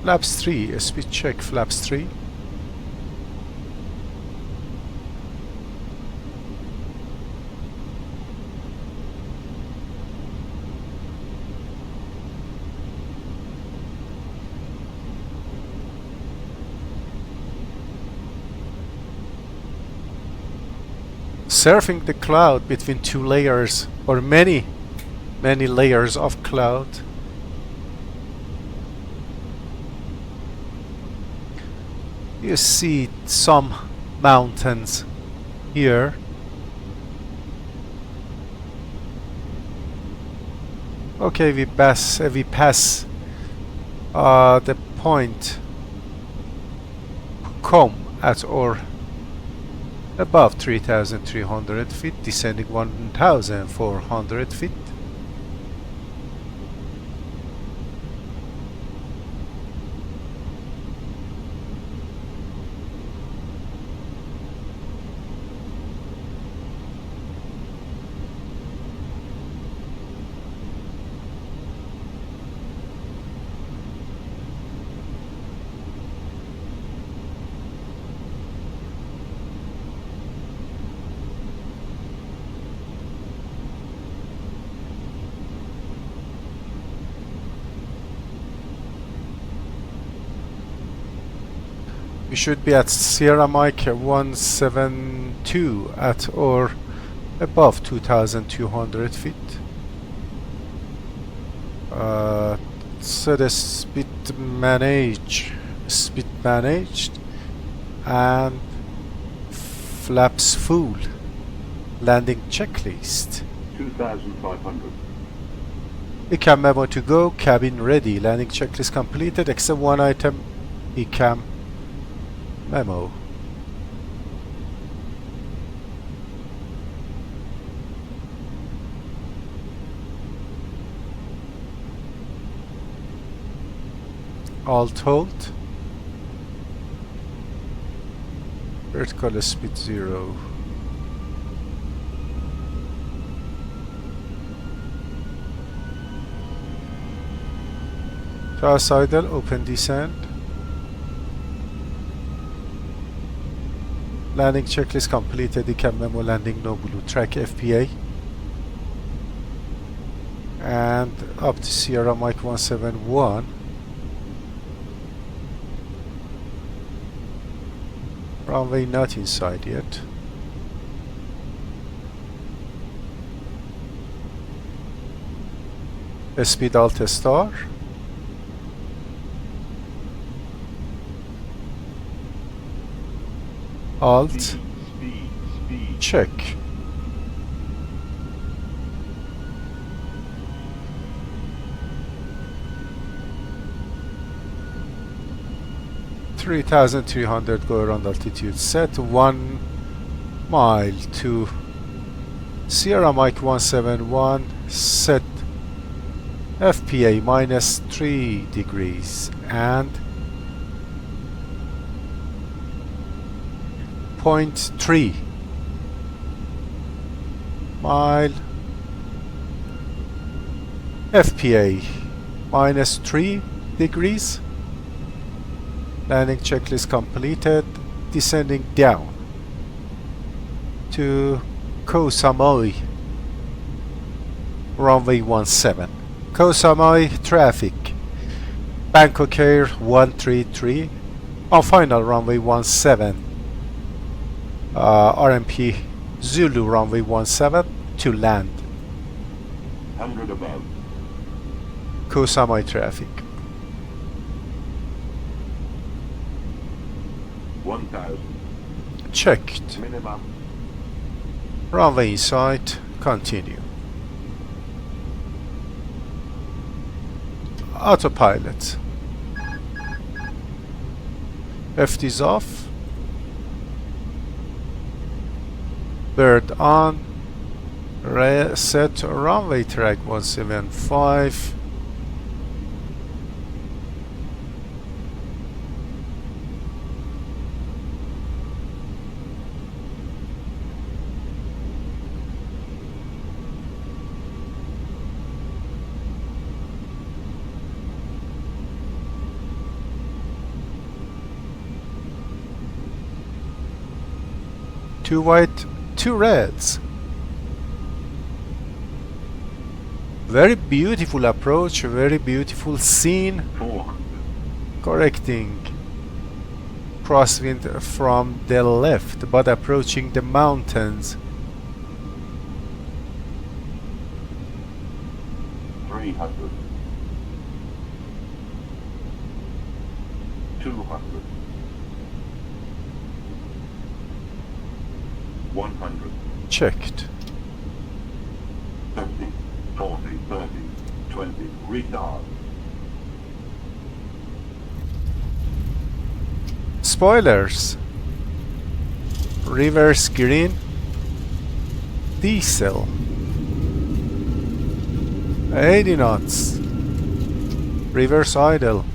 Flaps 3, speed check, flaps 3. Surfing the cloud between two layers or many layers of cloud. You see some mountains here. Okay, we pass the point Koh at or above 3,300 feet, descending 1,400 feet. We should be at Sierra Mike 172 at or above 2,200 feet. So the speed managed and flaps full. Landing checklist. 2,500. ECAM memo to go. Cabin ready. Landing checklist completed. Except one item. ECAM memo. Alt hold. Vertical speed 0. Thrust idle, open descent. Landing checklist completed. Decam memo landing, no blue track FPA. And up to Sierra Mike 171. Runway not inside yet. Speed Alt star. Alt. Check. $3,300 go around altitude set. 1 mile to Sierra Mike 171. Set FPA minus 3 degrees and 0.3 mile FPA minus 3 degrees. Landing checklist completed. Descending down to Koh Samui, runway 17. Koh Samui traffic. Bangkok Air 133 on final runway 17. RMP Zulu runway 17 to land. 100 above. Koh Samui traffic. 1000. Checked. Minimum. Runway in sight. Continue. Autopilot. FT's off. Bird on. Set runway track 175. Two white, two reds. Very beautiful approach, very beautiful scene. 400. Correcting crosswind from the left, but approaching the mountains. 300. 200. 100. Checked. 50, 40, 30, 20. Retard. Spoilers. Reverse green. Diesel. 80 knots. Reverse idle.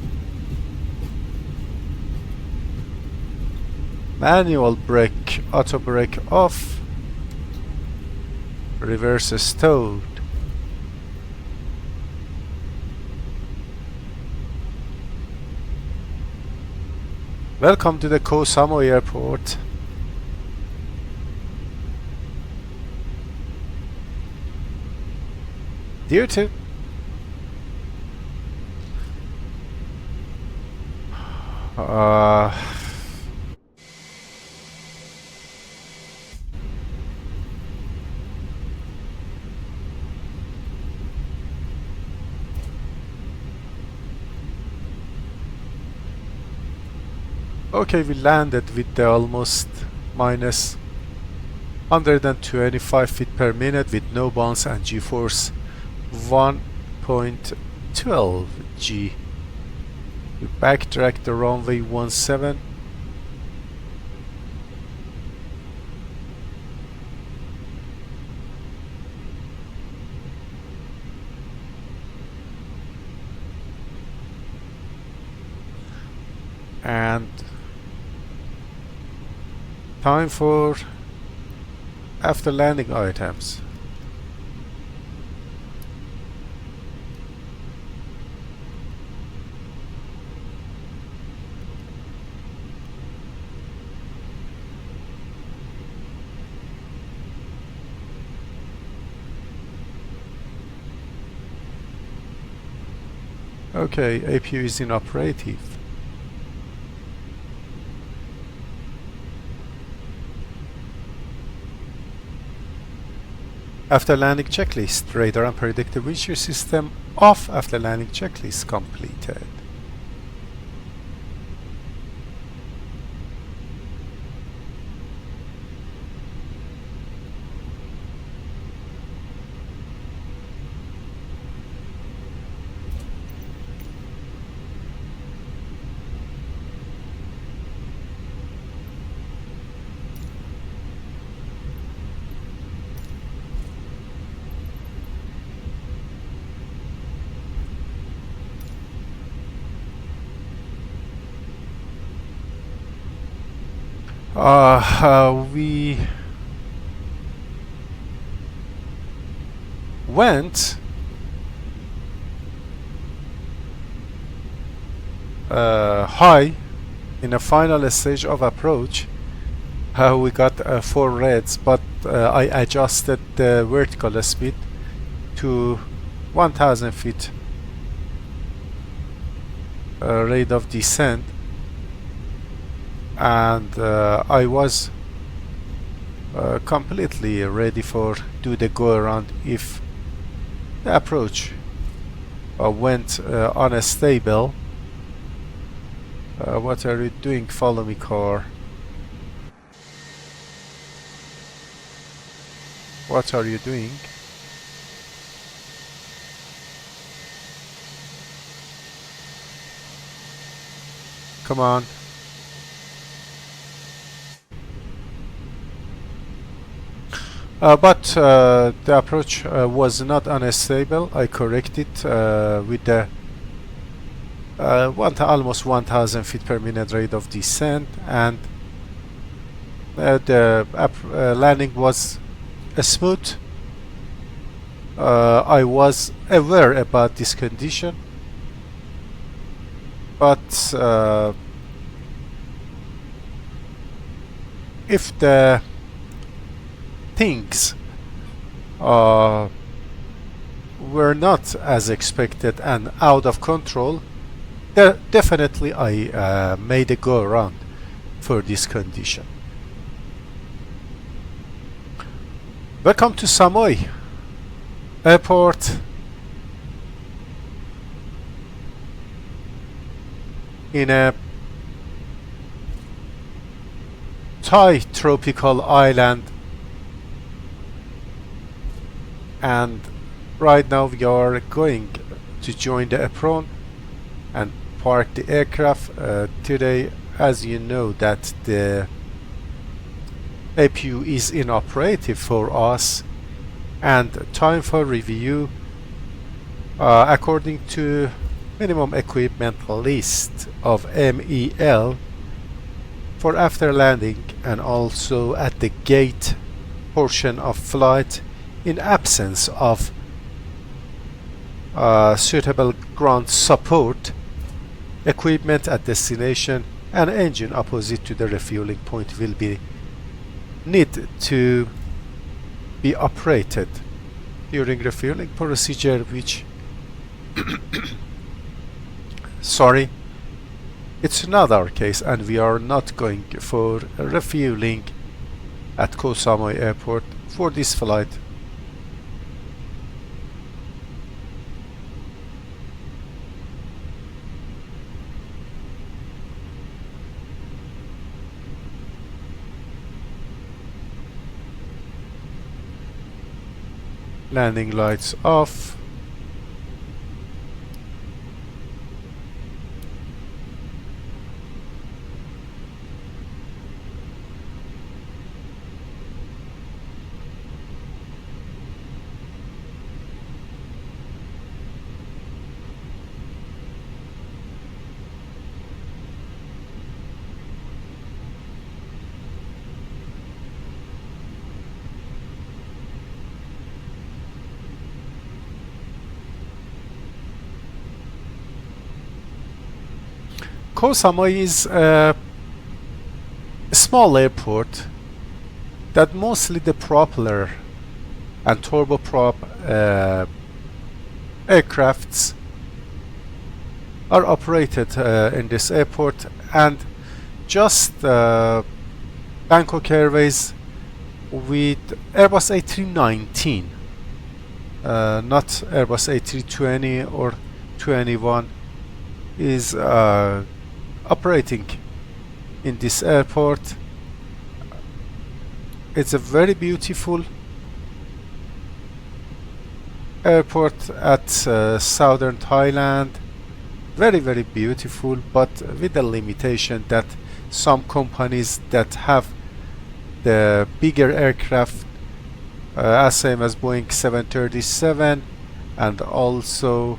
Manual brake, auto brake off. Reverse stowed. Welcome to the Koh Samui airport. Due to okay, we landed with the almost minus 125 feet per minute with no bounce and G-force 1.12 G. We backtrack the runway 17. And time for after landing items. Okay, APU is inoperative. After landing checklist, radar and predictive windshield system off after landing checklist completed. We went high in the final stage of approach. We got 4 reds, but I adjusted the vertical speed to 1000 feet rate of descent, and I was completely ready for do the go around if the approach went unstable. What are you doing? Follow me, car. What are you doing? Come on. But the approach was not unstable. I corrected with the almost 1000 feet per minute rate of descent, and the landing was smooth. I was aware about this condition, but if the things were not as expected and out of control, definitely I made a go around for this condition. Welcome to Samui Airport in a Thai tropical island, and right now we are going to join the apron and park the aircraft. Today, as you know, that the APU is inoperative for us, and time for review according to minimum equipment list of MEL for after landing, and also at the gate portion of flight in absence of suitable ground support, equipment at destination and engine opposite to the refueling point will be need to be operated during refueling procedure, which sorry, it's not our case, and we are not going for refueling at Koh Samui airport for this flight. Landing lights off. Koh Samui is a small airport that mostly the propeller and turboprop aircrafts are operated in this airport, and just Bangkok Airways with Airbus A319, not Airbus A320 or 21, is operating in this airport. It's a very beautiful airport at southern Thailand. Very, very beautiful, but with the limitation that some companies that have the bigger aircraft, as same as Boeing 737 and also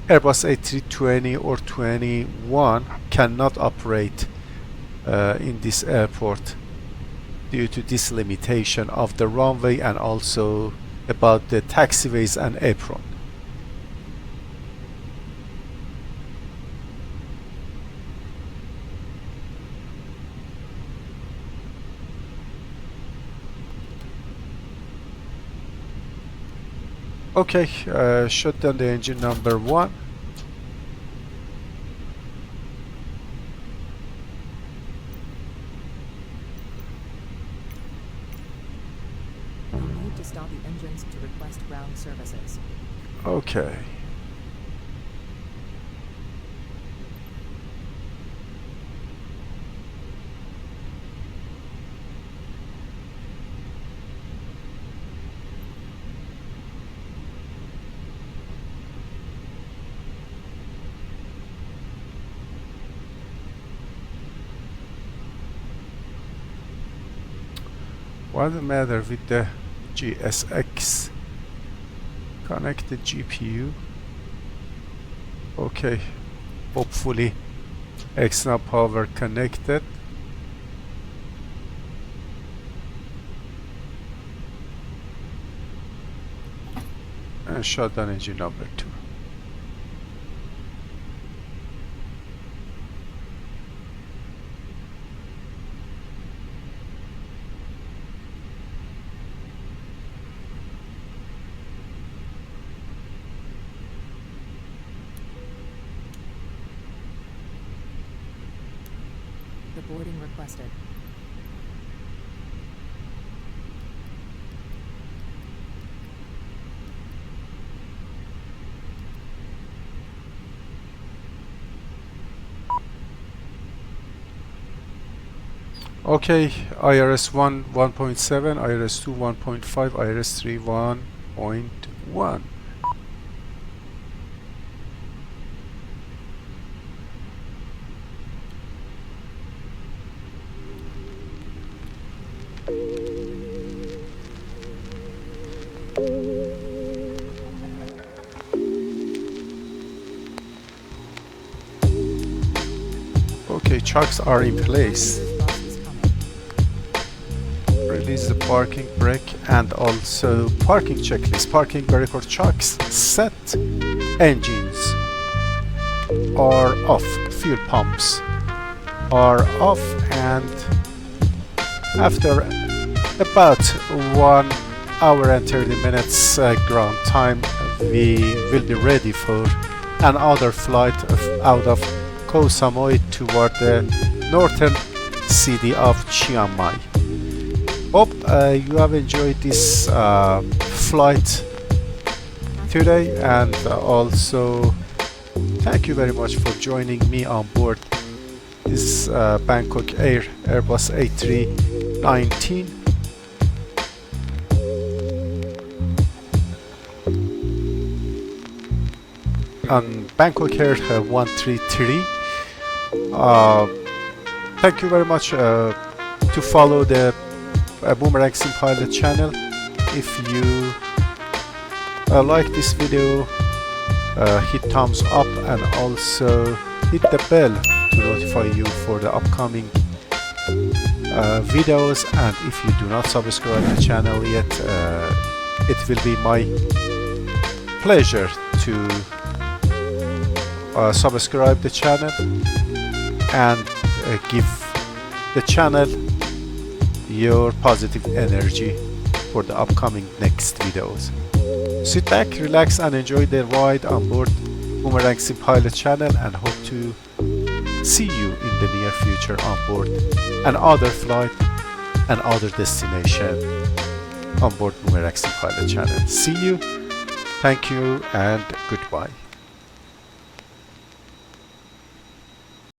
Airbus A320 or 21, cannot operate in this airport due to this limitation of the runway and also about the taxiways and apron. Okay, shut down the engine number 1. You need to stop the engines to request ground services. Okay. What's the matter with the GSX? Connect the GPU. Okay, hopefully external power connected. And shut down engine number 2. The boarding requested. Okay, IRS 1 1.7, IRS 2 1.5, IRS 3 1.1. Okay, chocks are in place. Release the parking brake and also parking checklist. Parking brake for chocks set. Engines are off. Fuel pumps are off, and after about 1 hour and 30 minutes ground time, we will be ready for another flight out of Koh Samui toward the northern city of Chiang Mai. Hope you have enjoyed this flight today, and also thank you very much for joining me on board this Bangkok Air Airbus A319. On Bangkok Air 133. Thank you very much to follow the BoomerangSimPilot channel. If you like this video, hit thumbs up and also hit the bell to notify you for the upcoming videos. And if you do not subscribe to the channel yet, it will be my pleasure to subscribe the channel and give the channel your positive energy for the upcoming next videos. Sit back, relax and enjoy the ride on board BoomerangSimPilot channel, and hope to see you in the near future on board another flight and other destination on board BoomerangSimPilot channel. See you, thank you and goodbye.